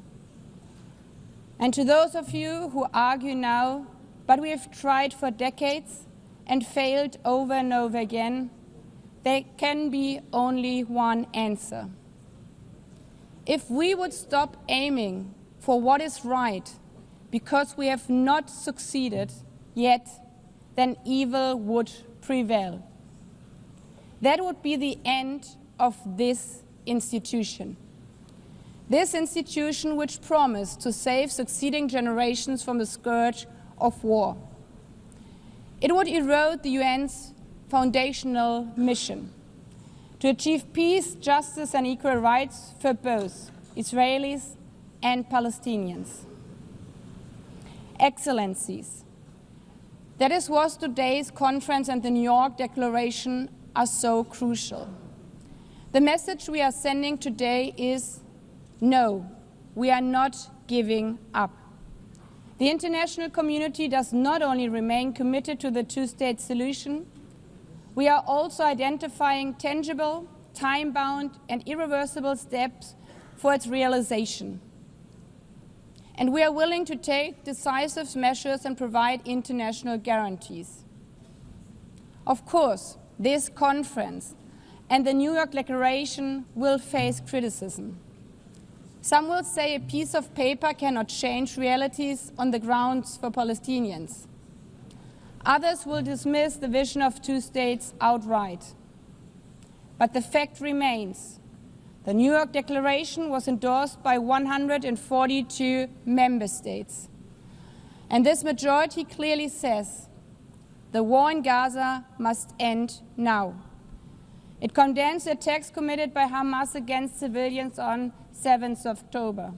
And to those of you who argue now, but we have tried for decades and failed over and over again, there can be only one answer. If we would stop aiming for what is right because we have not succeeded yet, then evil would prevail. That would be the end of this institution. This institution which promised to save succeeding generations from the scourge of war. It would erode the UN's foundational mission to achieve peace, justice, and equal rights for both Israelis and Palestinians. Excellencies, that is what today's conference and the New York Declaration are so crucial. The message we are sending today is no, we are not giving up. The international community does not only remain committed to the two-state solution, we are also identifying tangible, time-bound, and irreversible steps for its realization. And we are willing to take decisive measures and provide international guarantees. Of course, this conference and the New York Declaration will face criticism. Some will say a piece of paper cannot change realities on the grounds for Palestinians. Others will dismiss the vision of two states outright. But the fact remains, the New York Declaration was endorsed by 142 member states. And this majority clearly says the war in Gaza must end now. It condemns the attacks committed by Hamas against civilians on 7th of October.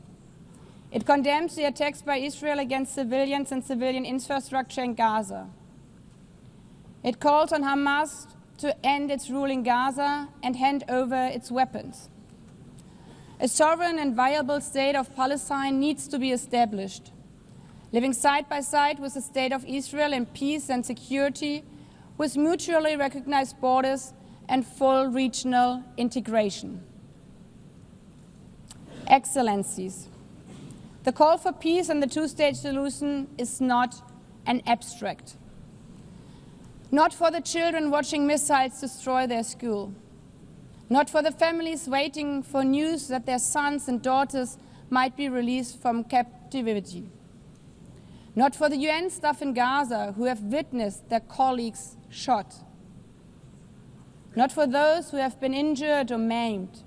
It condemns the attacks by Israel against civilians and civilian infrastructure in Gaza. It calls on Hamas to end its rule in Gaza and hand over its weapons. A sovereign and viable state of Palestine needs to be established, living side by side with the state of Israel in peace and security, with mutually recognized borders and full regional integration. Excellencies, the call for peace and the two-state solution is not an abstract. Not for the children watching missiles destroy their school. Not for the families waiting for news that their sons and daughters might be released from captivity. Not for the UN staff in Gaza who have witnessed their colleagues shot. Not for those who have been injured or maimed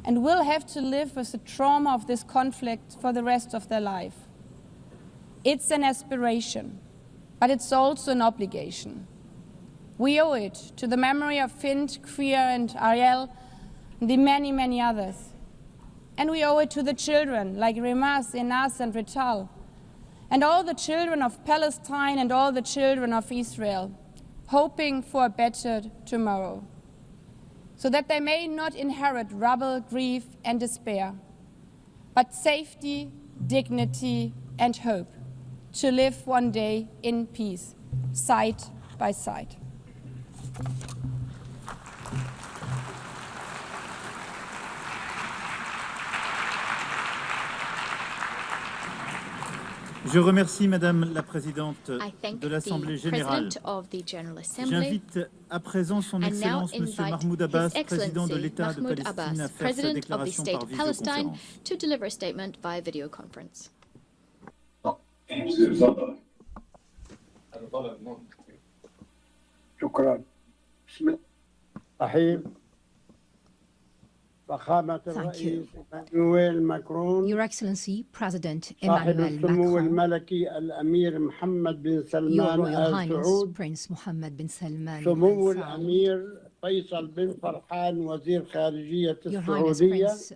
and will have to live with the trauma of this conflict for the rest of their life. It's an aspiration, but it's also an obligation. We owe it to the memory of Fint, Kriya, and Ariel, and the many, many others. And we owe it to the children like Remas, Enas, and Rital, and all the children of Palestine and all the children of Israel, hoping for a better tomorrow, so that they may not inherit rubble, grief, and despair, but safety, dignity, and hope, to live one day in peace, side by side. Je remercie Madame la Présidente I thank de l'Assemblée the générale. President of the General Assembly. J'invite à présent son And now Excellence Monsieur invite Mahmoud Abbas, His Président de Excellency l'État de Mahmoud Palestine, à Abbas, faire sa President of the déclaration State par of Palestine, visioconférence. to deliver a statement by video conference. شكرا. بسم الله الرحيم. فخامة الرئيس إمانويل ماكرون Your Excellency, President صاحب Emmanuel السمو Macron, الملكي الأمير محمد بن Your سلمان Royal آل Highness سعود، Prince Mohammed bin Salman سمو Al Saud, الأمير فيصل بن فرحان وزير خارجية Your Highness السعودية، Prince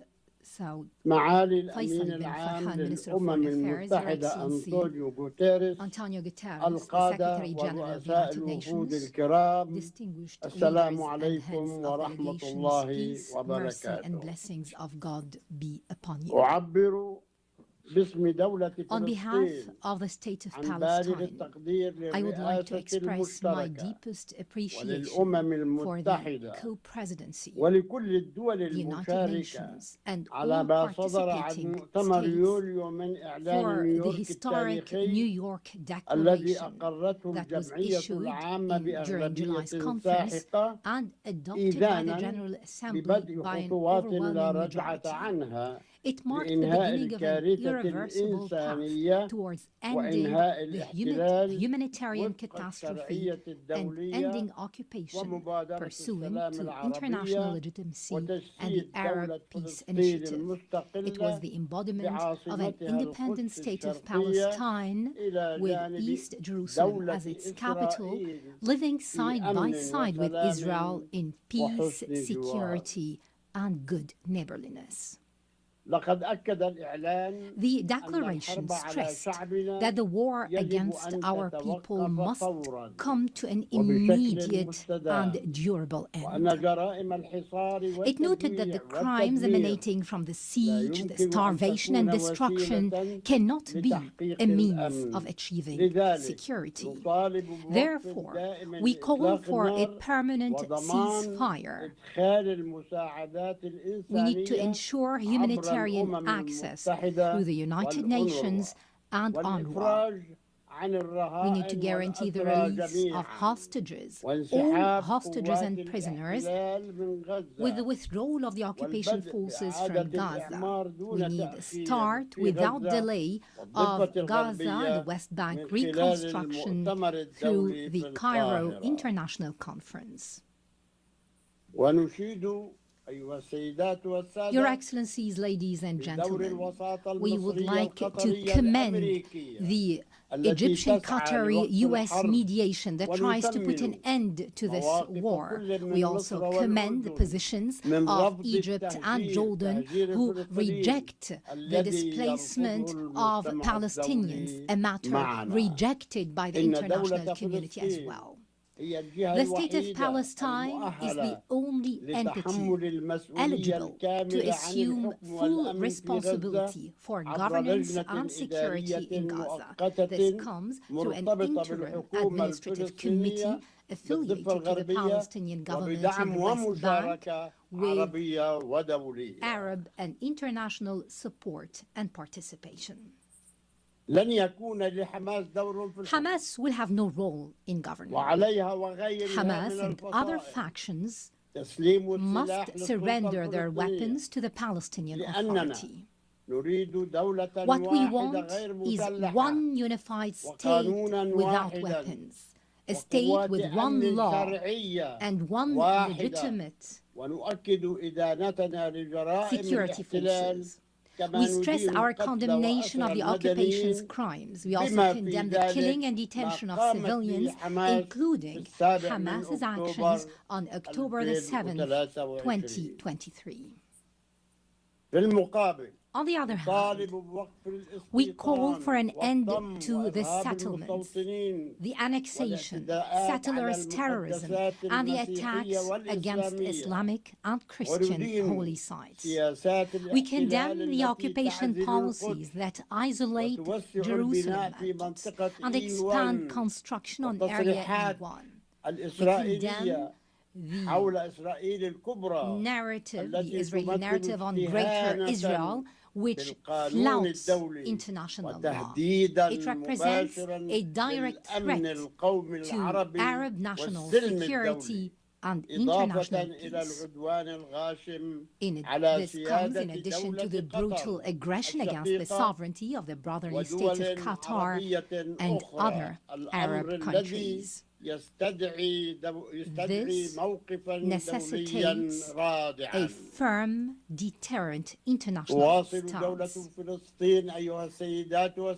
Saud, معالي Faisal الأمين bin العام Farhan, Minister of للأمم Foreign Affairs, Your المتحدة Excellency, أنطونيو غوتيريس، Antonio Guterres, the القادة Secretary General of the ورؤساء United الوفود Nations, الكرام، distinguished السلام leaders and عليكم heads of ورحمة delegations, الله peace, mercy, and وبركاته. blessings of God be upon you. أعبر باسم دولة On behalf فلسطين of the State of عن بالغ Palestine, التقدير I would like to للرئاسة express my المشتركة deepest appreciation وللأمم for the المتحدة co-presidency, ولكل الدول the United المشاركة Nations, and على all ما صدر عن participating مؤتمر states يوليو من إعلان for the نيويورك historic New التاريخي York الذي Declaration أقرته that was الجمعية issued العامة during July's بأغلبية conference ساحقة and adopted by the إذانا General Assembly ببدء by an خطوات لا overwhelming رجعة majority. عنها It marked the لإنهاء beginning of an الكارثة irreversible path الإنسانية towards ending وإنهاء the الاحتلال humanitarian وفق catastrophe الشرعية and الدولية ending occupation, ومبادرة pursuant السلام to international العربية legitimacy and the وتجسيد Arab دولة Peace فلسطين Initiative. It was المستقلة the embodiment of an بعاصمتها independent القدس state of الشرقية Palestine إلى with جانب East Jerusalem دولة as its capital, إسرائيل living في side by أمن side with Israel وسلام in peace, وحسن جوار. security, and good neighborliness. لقد أكد الإعلان The أن declaration الحرب على stressed شعبنا that the war يجب against أن our people تتوقف must فوراً come to an وبشكل immediate مستدام and durable وأن end. جرائم الحصار It noted that the والتجويع crimes والتدمير emanating from the siege, the يمكن أن starvation, and تكون destruction وسيلة cannot be لتحقيق a means الأمن. of achieving لذلك security. نطالب بوقف Therefore, دائم we call لإطلاق for a النار permanent وضمان ceasefire. إدخال المساعدات We need to الإنسانية ensure عبر humanitarian الأمم access المتحدة through the United Nations and UNRWA. والإفراج عن We need to الرهائن guarantee the والأسرى release جميعا of hostages, all وانسحاب hostages قوات and prisoners, الاحتلال من with the غزة withdrawal of the occupation والبدء forces بإعادة from Gaza. الإعمار We دون need a تأخير start في without غزة delay والضفة of Gaza and the الغربية West Bank من خلال reconstruction المؤتمر through الدولي the في Cairo القاهرة. International Conference. ونشيد أيها السيدات والسادة Your Excellencies, ladies and بدور gentlemen, الوساطة we would المصرية like to القطرية commend الأمريكية the التي Egyptian تسعى Qatari لوقف US الحرب mediation that tries to put an ونثمن end to this مواقف war. كل من We also مصر commend the والأردن positions من of رفض Egypt and Jordan تهجير who الفلسطينيين reject the الذي displacement يرفضه of المجتمع Palestinians, الدولي a matter معنا. rejected by the إن international دولة community as فلسطين well. هي الجهة The state of الوحيدة Palestine is the المؤهلة only entity لتحمل المسؤولية eligible to الكاملة عن assume الحكم full والأمن في غزة responsibility for عبر governance لجنة and security إدارية in Gaza. مؤقتة This comes through an مرتبطة interim بالحكومة administrative committee الفلسطينية بالضفة affiliated to the الغربية Palestinian government in وبدعم the West Bank ومشاركة with عربية ودولية. Arab and international support and participation. لن يكون لحماس دور في الحكم Hamas will have no role in government. وعليها وغيرها Hamas من and other الفصائل factions تسليم السلاح must للسلطة surrender their الفلسطينية weapons to the Palestinian لأننا Authority. نريد دولة What we واحدة want غير is مسلحة one unified state وقانونا without واحدا weapons, a state وقوات with أمن one law شرعية and one واحدة legitimate ونؤكد إدانتنا لجرائم security الاحتلال forces. كما We stress ندين our القتل condemnation of وأسر the occupation's المدنيين crimes. We also بما في condemn the ذلك killing and ما detention of قامت به civilians, حماس including في السابع من Hamas's أكتوبر actions on October the 7th, 2023. 2023. في المقابل On the other hand, we call for an end to the settlements, the annexation, settlers' terrorism, and the attacks against Islamic and Christian holy sites. We condemn the occupation policies that isolate Jerusalem mountains and expand construction on Area E1. We condemn the narrative, the Israeli narrative on Greater Israel, which flouts international law. It represents a direct threat to Arab national security and international peace. This comes in addition to the brutal aggression against the sovereignty of the brotherly states of Qatar and other Arab countries. This necessitates a firm, deterrent international stance.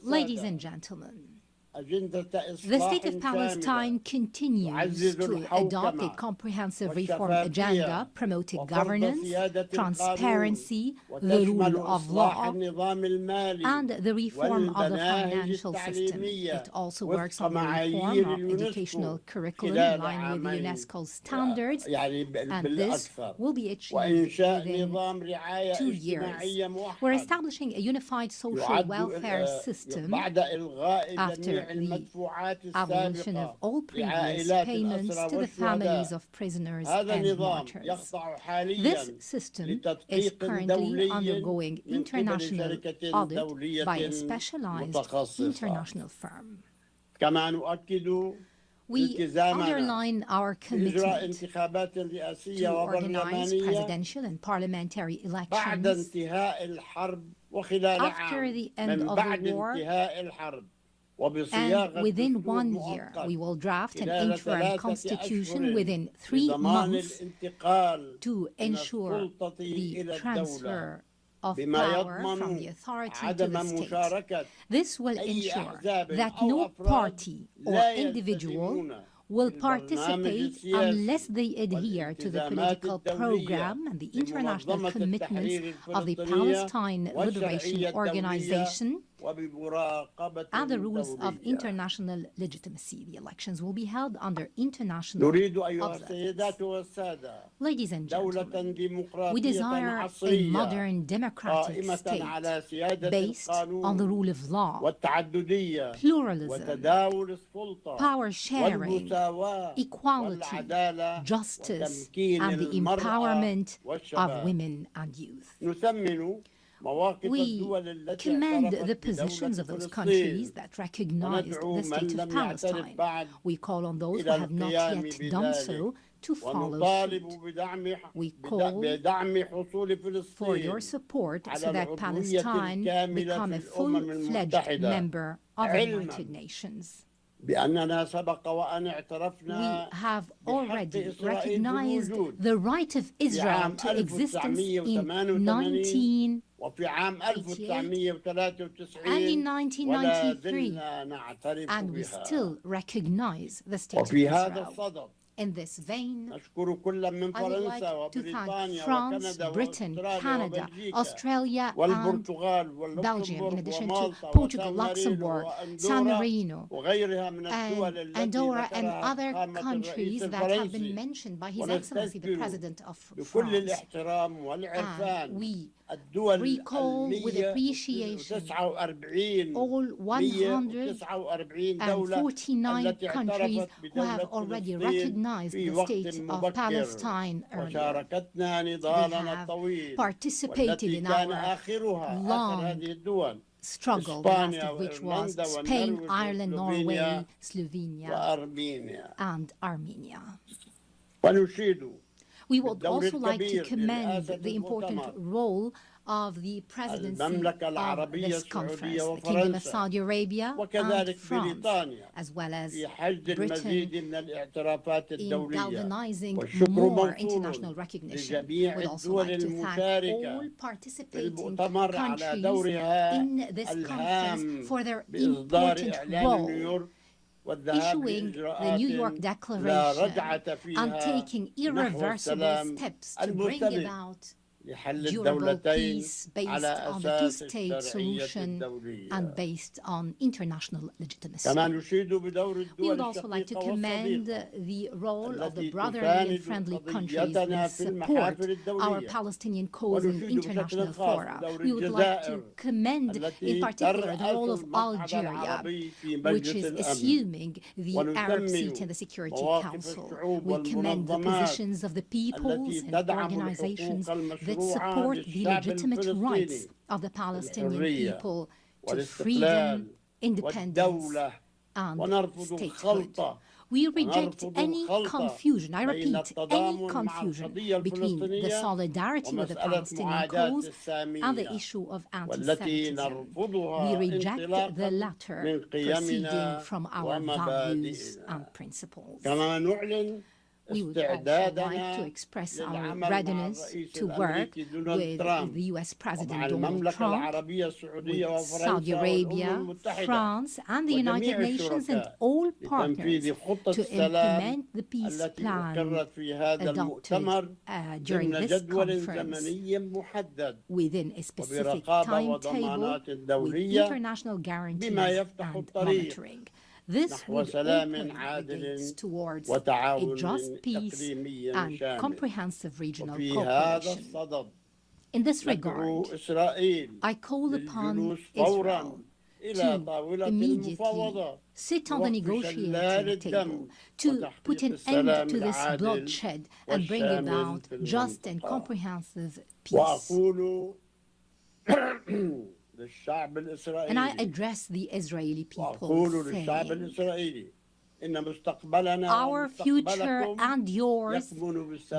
Ladies and gentlemen, the state of Palestine continues to adopt a comprehensive reform agenda promoting governance, transparency, the rule of law, and the reform of the financial system. It also works on the reform of educational curriculum in line with UNESCO's standards, and this will be achieved within 2 years. We're establishing a unified social welfare system after the abolition of all previous payments to the families of prisoners and martyrs. This system is currently undergoing international audit by a specialized international firm. We underline our commitment to organize presidential and parliamentary elections after the end of the war, and within 1 year, we will draft an interim constitution within 3 months to ensure the transfer of power from the authority to the state. This will ensure that no party or individual will participate unless they adhere to the political program and the international commitments of the Palestine Liberation Organization and the rules of international legitimacy. The elections will be held under international observance. Ladies and gentlemen, we desire a modern democratic state based on the rule of law, pluralism, power sharing, equality, justice, and the empowerment of women and youth. We commend the positions of those countries that recognized the state of Palestine. We call on those who have not yet done so to follow suit. We call for your support so that Palestine become a full-fledged member of the United Nations. We have already recognized the right of Israel to existence in 1988 and in 1993, and we still recognize the state of Israel. In this vein, I would like to thank France, Britain, Canada, Australia, and Belgium, in addition to Portugal, Luxembourg, San Marino, and Andorra, and other countries that have been mentioned by His Excellency the President of France. And we recall with appreciation all 149 countries who have already recognized the state of Palestine earlier. They have participated in our long struggle, the last of which was Spain, Ireland, Norway, Slovenia, and Armenia. We would also like to commend the important role of the presidency of this conference, the Kingdom of Saudi Arabia and France, as well as Britain, in galvanizing more international recognition. We would also like to thank all participating countries in this conference for their important role issuing the New York Declaration and taking irreversible steps to bring about durable peace based on the two-state solution and based on international legitimacy. We would also like to commend the role of the brotherly and friendly countries that support our Palestinian cause in international fora. We would like to commend in particular the role of Algeria, which is assuming the Arab seat in the Security Council. We commend the positions of the peoples and organizations that support the legitimate rights of the Palestinian people to freedom, independence, and statehood. We reject any confusion, I repeat, any confusion between the solidarity with the Palestinian cause and the issue of anti-Semitism. We reject the latter, proceeding from our values and principles. We would also like to express our readiness to work with the U.S. President Donald Trump, with Saudi Arabia, France, and the United Nations and all partners to implement the peace plan adopted during this conference within a specific timetable with international guarantees and monitoring. This would open the gates towards a just peace and comprehensive regional cooperation. In this regard, I call upon Israel to immediately sit on the negotiating table, to put an end to this bloodshed and bring about just and comprehensive peace. And I address the Israeli people saying, our future and yours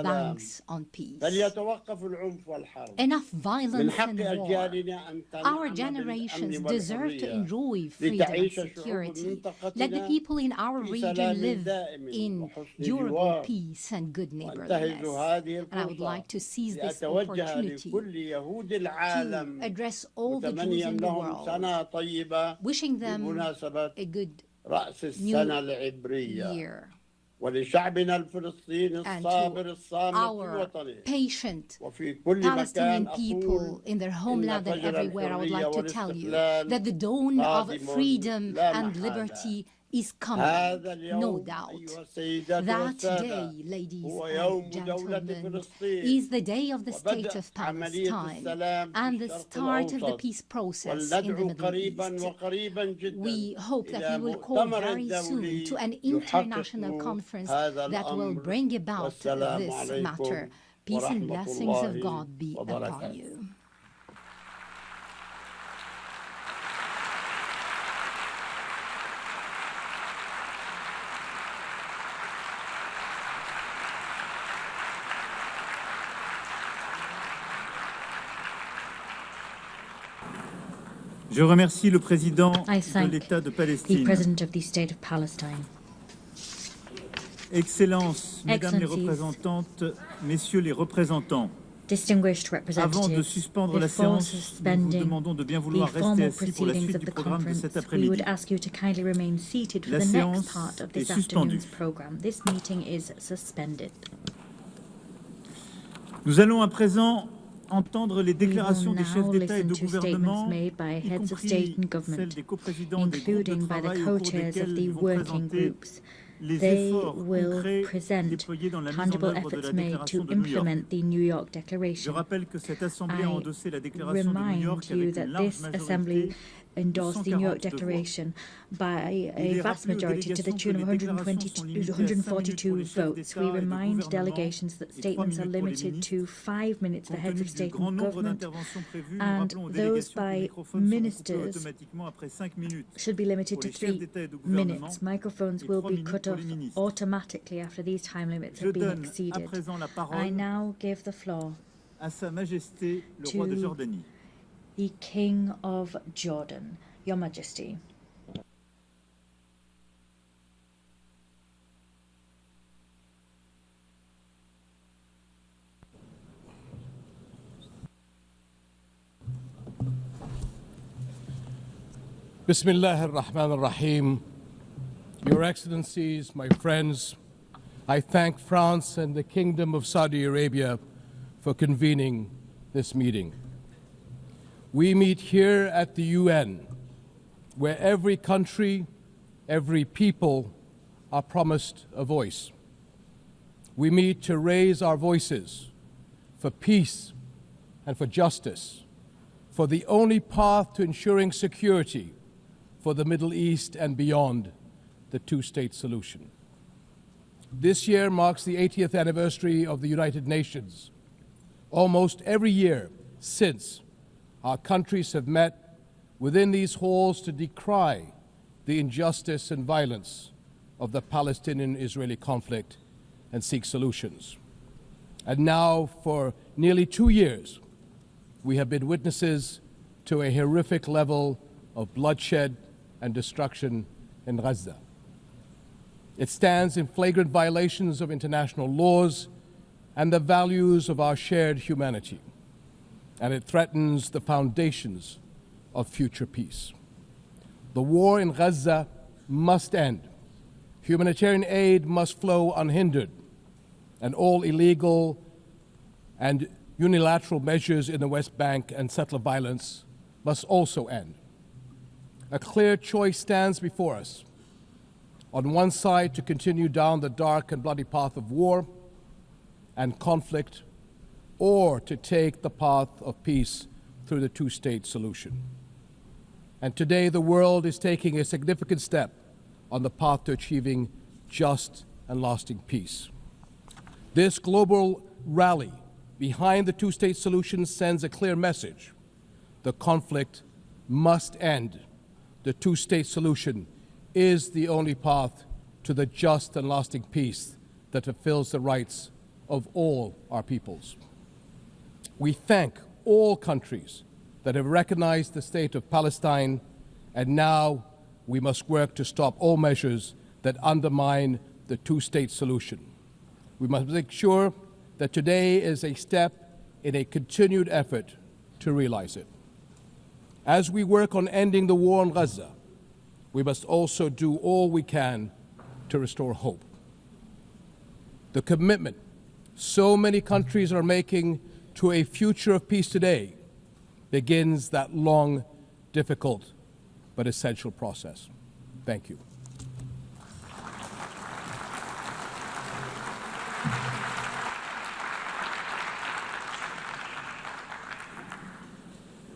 banks on peace. Enough violence and war. Our generations deserve to enjoy freedom and security. Let the people in our region live in durable peace and good neighborliness. And I would like to seize this opportunity to address all the Jews in the world, wishing them a good New Year. And to our patient Palestinian people in their homeland and everywhere, I would like to tell you that the dawn of freedom and liberty is coming, no doubt. That day, ladies and gentlemen, is the day of the state of Palestine and the start of the peace process in the Middle East. We hope that we will call very soon to an international conference that will bring about this matter. Peace and blessings of God be upon you. Je remercie le président I de thank l'État de the Palestine. President of the State of Palestine. Excellences, Mesdames les Excellencies, représentantes, Messieurs les représentants, Distinguished avant de representatives, suspendre la before séance, nous vous suspending demandons de bien the vouloir rester formal assis pour la proceedings suite of du the programme de conference, cet we après-midi. would ask you to kindly remain seated for La the séance next part of this est suspendue. afternoon's program. This meeting is suspended. Nous allons à présent entendre les We will déclarations des chefs now d'État et listen de to statements gouvernement, made by y heads of compris state and celles government, des coprésidents des groupes de including by the travail au cours co-chairs of desquels the ils vont working présenter groups. les They efforts will concrets present déployés dans la mise en tangible œuvre de la efforts made déclaration to de New York. implement the New York Je Declaration. rappelle que cette Assemblée a I endossé la déclaration de New York remind you avec une that large this assembly majorité endorsed the New York 142 voix. Declaration by a Il est vast rappelé aux majority to the délégations tune que of les déclarations sont limitées à 5 minutes pour 142 les chefs votes. d'État We et de remind gouvernement delegations that et 3 statements are minutes pour les limited ministres. to 5 minutes for Compte heads tenu of du state grand and nombre government, d'interventions prévues, nous and rappelons aux those délégations que les by microphones seront coupés ministers automatiquement après 5 minutes should be limited pour to les chefs 3 d'État et de gouvernement minutes. Microphones et will 3 be minutes cut pour off les ministres. automatically after these time limits Je have been donne à exceeded. présent la I parole now give the floor à Sa Majesté le roi de to Jordanie. the King of Jordan, Your Majesty. Bismillah ar-Rahman ar-Rahim. Your Excellencies, my friends, I thank France and the Kingdom of Saudi Arabia for convening this meeting. We meet here at the UN, where every country, every people are promised a voice. We meet to raise our voices for peace and for justice, for the only path to ensuring security for the Middle East and beyond, the two-state solution. This year marks the 80th anniversary of the United Nations. Almost every year since, our countries have met within these halls to decry the injustice and violence of the Palestinian-Israeli conflict and seek solutions. And now, for nearly 2 years, we have been witnesses to a horrific level of bloodshed and destruction in Gaza. It stands in flagrant violations of international laws and the values of our shared humanity, and it threatens the foundations of future peace. The war in Gaza must end. Humanitarian aid must flow unhindered, and all illegal and unilateral measures in the West Bank and settler violence must also end. A clear choice stands before us. On one side, to continue down the dark and bloody path of war and conflict, or to take the path of peace through the two-state solution. And today, the world is taking a significant step on the path to achieving just and lasting peace. This global rally behind the two-state solution sends a clear message. The conflict must end. The two-state solution is the only path to the just and lasting peace that fulfills the rights of all our peoples. We thank all countries that have recognized the state of Palestine, and now we must work to stop all measures that undermine the two-state solution. We must make sure that today is a step in a continued effort to realize it. As we work on ending the war in Gaza, we must also do all we can to restore hope. The commitment so many countries are making to a future of peace today begins that long, difficult, but essential process. Thank you.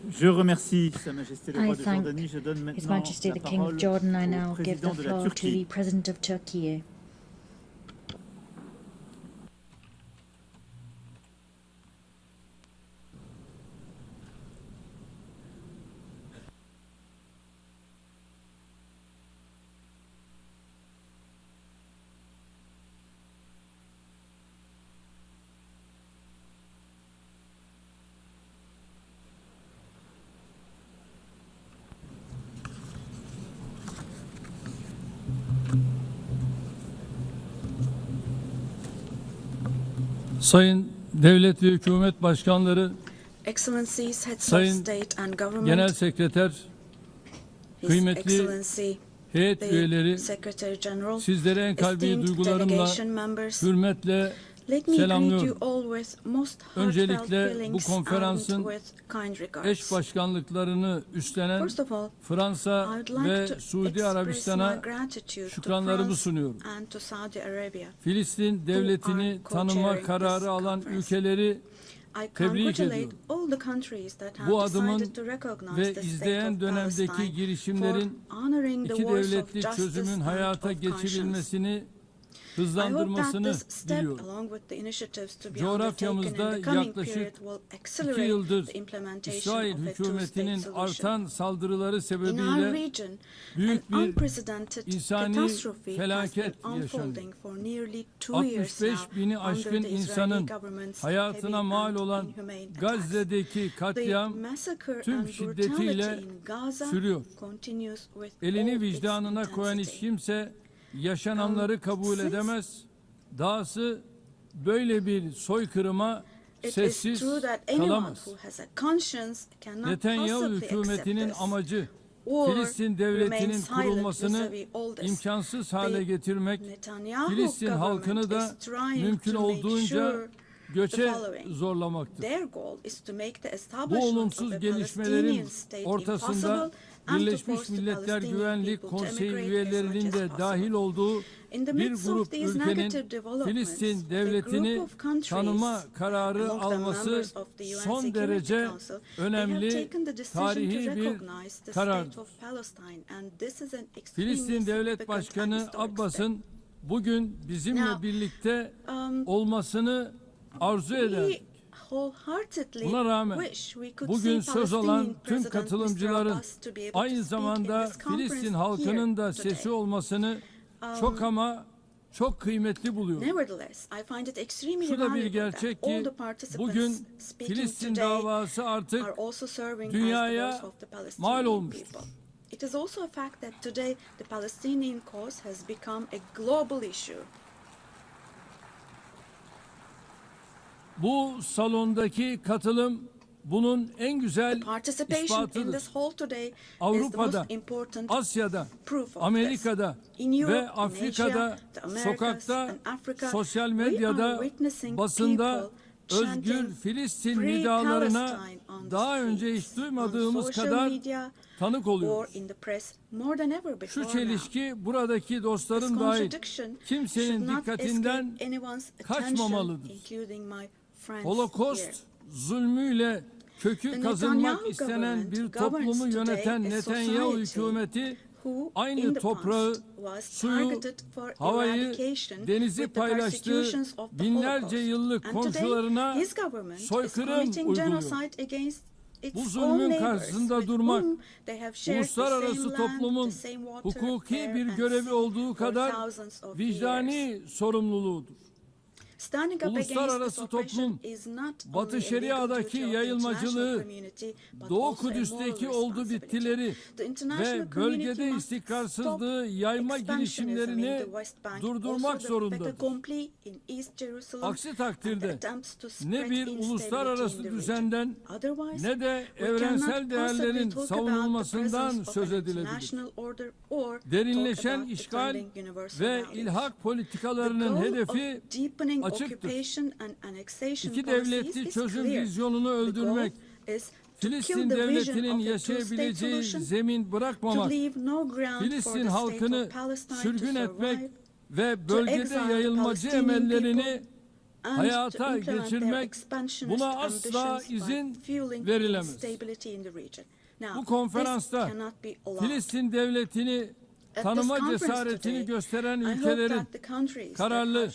Je remercie Sa Majesté le I roi de thank Jordanie. Je donne His maintenant Majesty la the King of parole Jordan. I au now give the président de la floor to Turquie. the President of Turkey. Sayın Devlet ve Hükümet Başkanları, Excellencies, Heads of Sayın State and Government, Genel Sekreter, His kıymetli Excellency, heyet the üyeleri, Secretary General, sizlere en kalbi esteemed duygularımla, delegation members, hürmetle let me greet you selamlıyorum. all with most heartfelt Öncelikle bu feelings konferansın and with kind eş regards. başkanlıklarını üstlenen First of all, Fransa I would like ve to Suudi express my Arabistan'a gratitude to şükranlarımı France sunuyorum. and to Saudi Arabia. Filistin devletini are tanıma co-chairing kararı this alan conference. ülkeleri I tebrik congratulate ediyorum. all the countries that have Bu adımın decided to recognize ve the state izleyen of dönemdeki Palestine girişimlerin for honoring the iki wars of devletli justice çözümün and hayata of conscience. geçirilmesini I hope that hızlandırmasını this step, diliyorum. along with the initiatives to be Coğrafyamızda undertaken in the coming yaklaşık period, will 2 accelerate yıldır the implementation İsrail of a hükümetinin two-state artan solution. saldırıları In our sebebiyle region, büyük an bir unprecedented insani catastrophe has been felaket yaşandı. unfolding for nearly 2 years 65 now bini under aşkın the Israeli insanın government's hayatına heavy mal and olan inhumane attacks. Gazze'deki The katliam massacre tüm and şiddetiyle brutality in Gaza sürüyor. continues with Elini all its vicdanına koyan hiç intensity. kimse yaşananları kabul since- edemez. Dahası böyle bir soykırıma It is sessiz true that anyone kalamaz. who has a conscience cannot Netanyahu possibly accept hükümetinin this. amacı Or Filistin devletinin remain silent kurulmasını vis-a-vis all this. imkansız hale The getirmek, Netanyahu Filistin government halkını da is trying mümkün to make olduğunca sure göçe zorlamaktır. Bu olumsuz gelişmelerin ortasında Birleşmiş Milletler Güvenlik Konseyi üyelerinin de dahil olduğu bir grup ülkenin Filistin devletini tanıma kararı alması son derece önemli tarihi bir karardır. Filistin Devlet Başkanı Abbas'ın bugün bizimle birlikte olmasını arzu ederdik. Buna rağmen bugün söz alan tüm katılımcıların aynı zamanda Filistin halkının da sesi olmasını çok ama çok kıymetli buluyorum. Şu da bir gerçek ki bugün Filistin davası artık dünyaya mal olmuştur. It is also a fact that today the Palestinian cause has become a global issue. Bu salondaki katılım bunun en güzel ispatıdır. Avrupa'da, Asya'da, Amerika'da ve Afrika'da, sokakta, sosyal medyada, basında özgür Filistin nidalarına daha önce hiç duymadığımız kadar tanık oluyoruz. Şu çelişki buradaki dostların dahil kimsenin dikkatinden kaçmamalıdır. Holokost zulmüyle kökü kazınmak istenen bir toplumu yöneten Netanyahu hükümeti aynı toprağı, suyu, havayı, denizi paylaştığı binlerce yıllık komşularına soykırım uyguluyor. Bu zulmün karşısında durmak, uluslararası toplumun hukuki bir görevi olduğu kadar vicdani sorumluluğudur. Uluslararası toplum, Batı Şeria'daki yayılmacılığı, Doğu Kudüs'teki oldu bittileri ve bölgede istikrarsızlığı yayma girişimlerini durdurmak zorundadır. Aksi takdirde ne bir uluslararası düzenden ne de evrensel değerlerin savunulmasından söz edilebilir. Derinleşen işgal ve ilhak politikalarının hedefi açıktır. İki devletli çözüm vizyonunu öldürmek, Filistin devletinin yaşayabileceği zemin bırakmamak, Filistin halkını sürgün etmek ve bölgede yayılmacı emellerini hayata geçirmek, buna asla izin verilemez. Bu konferansta Filistin devletini tanıma cesaretini gösteren ülkelerin kararlı,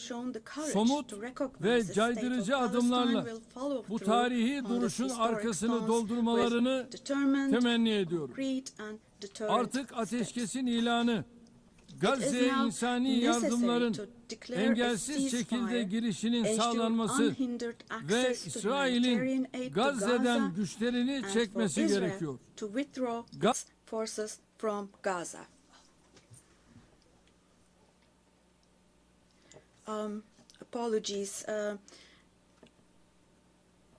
somut ve caydırıcı adımlarla bu tarihi duruşun arkasını doldurmalarını temenni ediyorum. Artık ateşkesin ilanı, Gazze'ye insani yardımların engelsiz şekilde girişinin sağlanması ve İsrail'in Gazze'den güçlerini çekmesi gerekiyor. Apologies.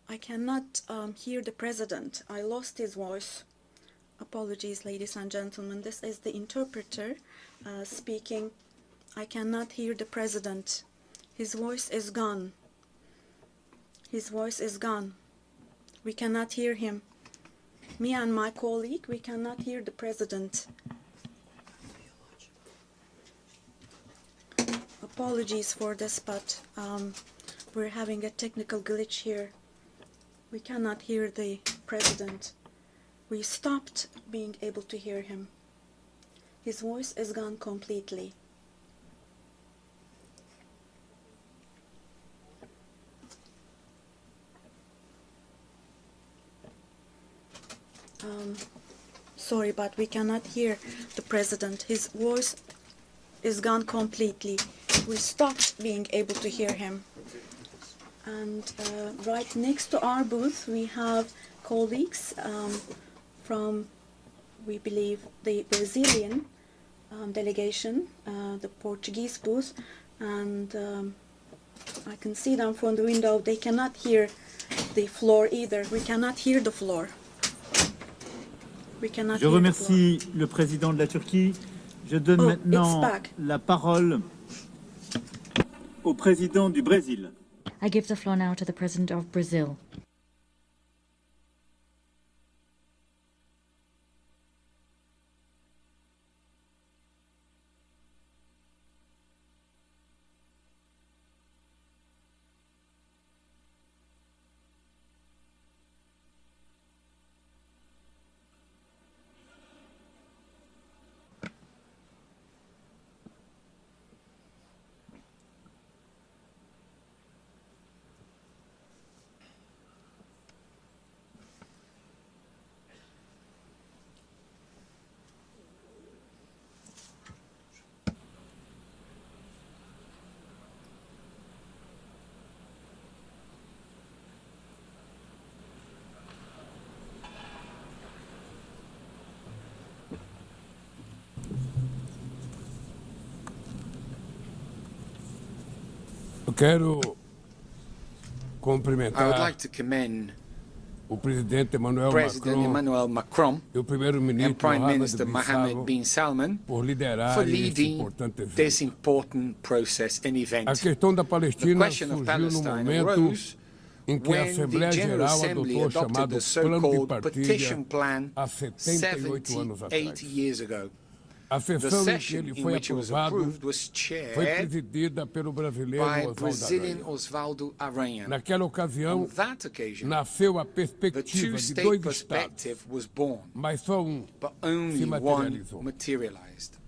I cannot hear the president. I lost his voice. Apologies, ladies and gentlemen. This is the interpreter speaking. I cannot hear the president. His voice is gone. His voice is gone. We cannot hear him. Me and my colleague, we cannot hear the president. Apologies for this, but we're having a technical glitch here. We cannot hear the president. We stopped being able to hear him. His voice is gone completely. Sorry, but we cannot hear the president. His voice is gone completely. We stopped being able to hear him. And right next to our booth, we have colleagues from, we believe, the Brazilian delegation, the Portuguese booth, and I can see them from the window. They cannot hear the floor either. We cannot hear the floor. We cannot Je remercie le président de la Turquie. Je donne maintenant la parole au président du Brésil. I give the floor now to the President of Brazil. Quero I would cumprimentar like to commend o presidente Emmanuel President Emmanuel Macron e o primeiro-ministro and Prime Minister Mohammed bin Salman por liderar for esse leading importante evento. this important process and event. A questão da The Palestina question of surgiu no Palestine momento arose em que a when the Assembleia General Geral Assembly adotou o adopted chamado the Plano de so-called Partilha petition plan há 78 anos 80 atrás. years ago. A The sessão em que session ele in foi which it was aprovado approved was foi chaired presidida pelo brasileiro by Oswaldo Brazilian Aranha. Osvaldo Aranha. Naquela ocasião, On that occasion, nasceu a the perspectiva de two-state dois estados, perspective was born, mas só but se only one materializou. materialized.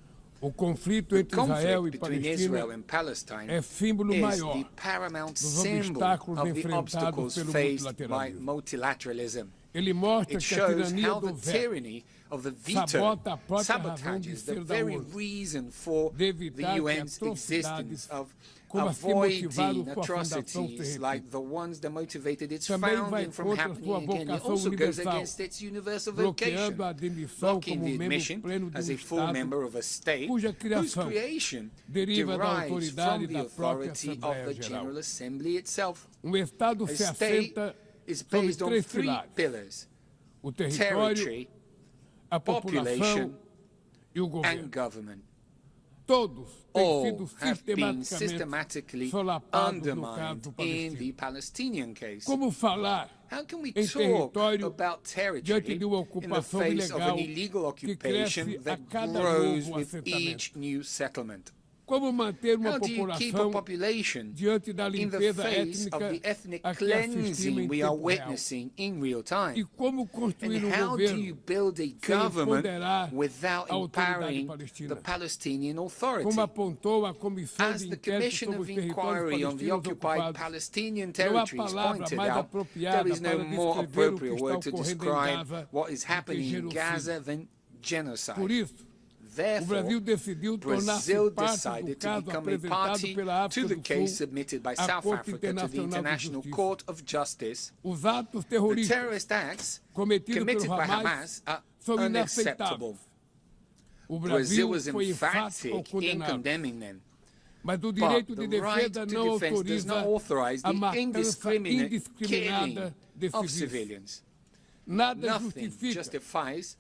O conflito The entre Israel conflict e between Palestina Israel and Palestine é símbolo is maior the paramount dos symbol obstáculos of the enfrentados obstacles pelo faced by multilateralismo. multilateralism. Ele mostra It que a shows tirania how do the veto tyranny of the veto sabota a própria razão de sabotages the ser da very ONU, reason for de the evitar que UN's atrocidades existence of como as que motivaram avoiding sua fundação se atrocities like repitam. the ones that motivated its Também vai founding from contra happening sua again. It vocação also goes universal, against its universal bloqueando vocation, a admissão blocking como the membro admission pleno de as a full Estado member of a state cuja whose criação creation deriva da derives autoridade from the da própria authority of Assembleia the Geral. General Assembly itself. Estado A se state assenta is sobre based on três three pilares: pillars: o território, territory, a população population, e o and governo. government. Todos têm All sido have been sistematicamente systematically solapados no undermined caso in the palestino. Palestinian case. Como falar How can we em talk território about diante territory de uma in the ocupação face of ilegal an illegal que occupation cresce a that cada grows novo with each assentamento? new settlement? Como manter uma How do you keep a população population diante da in the limpeza face of étnica the ethnic a que assistimos cleansing em we are tempo real? witnessing in real E time? como construir And how do you governo build a sem government empoderar without a autoridade empowering palestina? the Palestinian Authority? Como apontou a Comissão As de the Inquérito Commission sobre of os Territórios Inquiry on the Palestinos occupied Ocupados, Palestinian não há territories palavra pointed mais out, apropriada there is no para more descrever o que appropriate está word to ocorrendo em describe Gaza what is do que happening in genocídio. Gaza than genocide. Por isso, o Therefore, Brasil decidiu tornar-se Brazil parte do decided to caso become a apresentado party pela to África the do case Sul submitted by à South Corte Africa to the Internacional de International Justiça. Court of Justice. Os atos The terroristas terrorist acts cometidos committed pelo by Hamas Hamas are são unacceptable. inaceitáveis. O Brazil Brasil was foi enfático ao emphatic in condená-los. condemning them. Mas o But direito the de right defesa to não defense does autoriza not authorize a the matança indiscriminate killing indiscriminada de of civis. civilians. Nada Nothing justifica justifies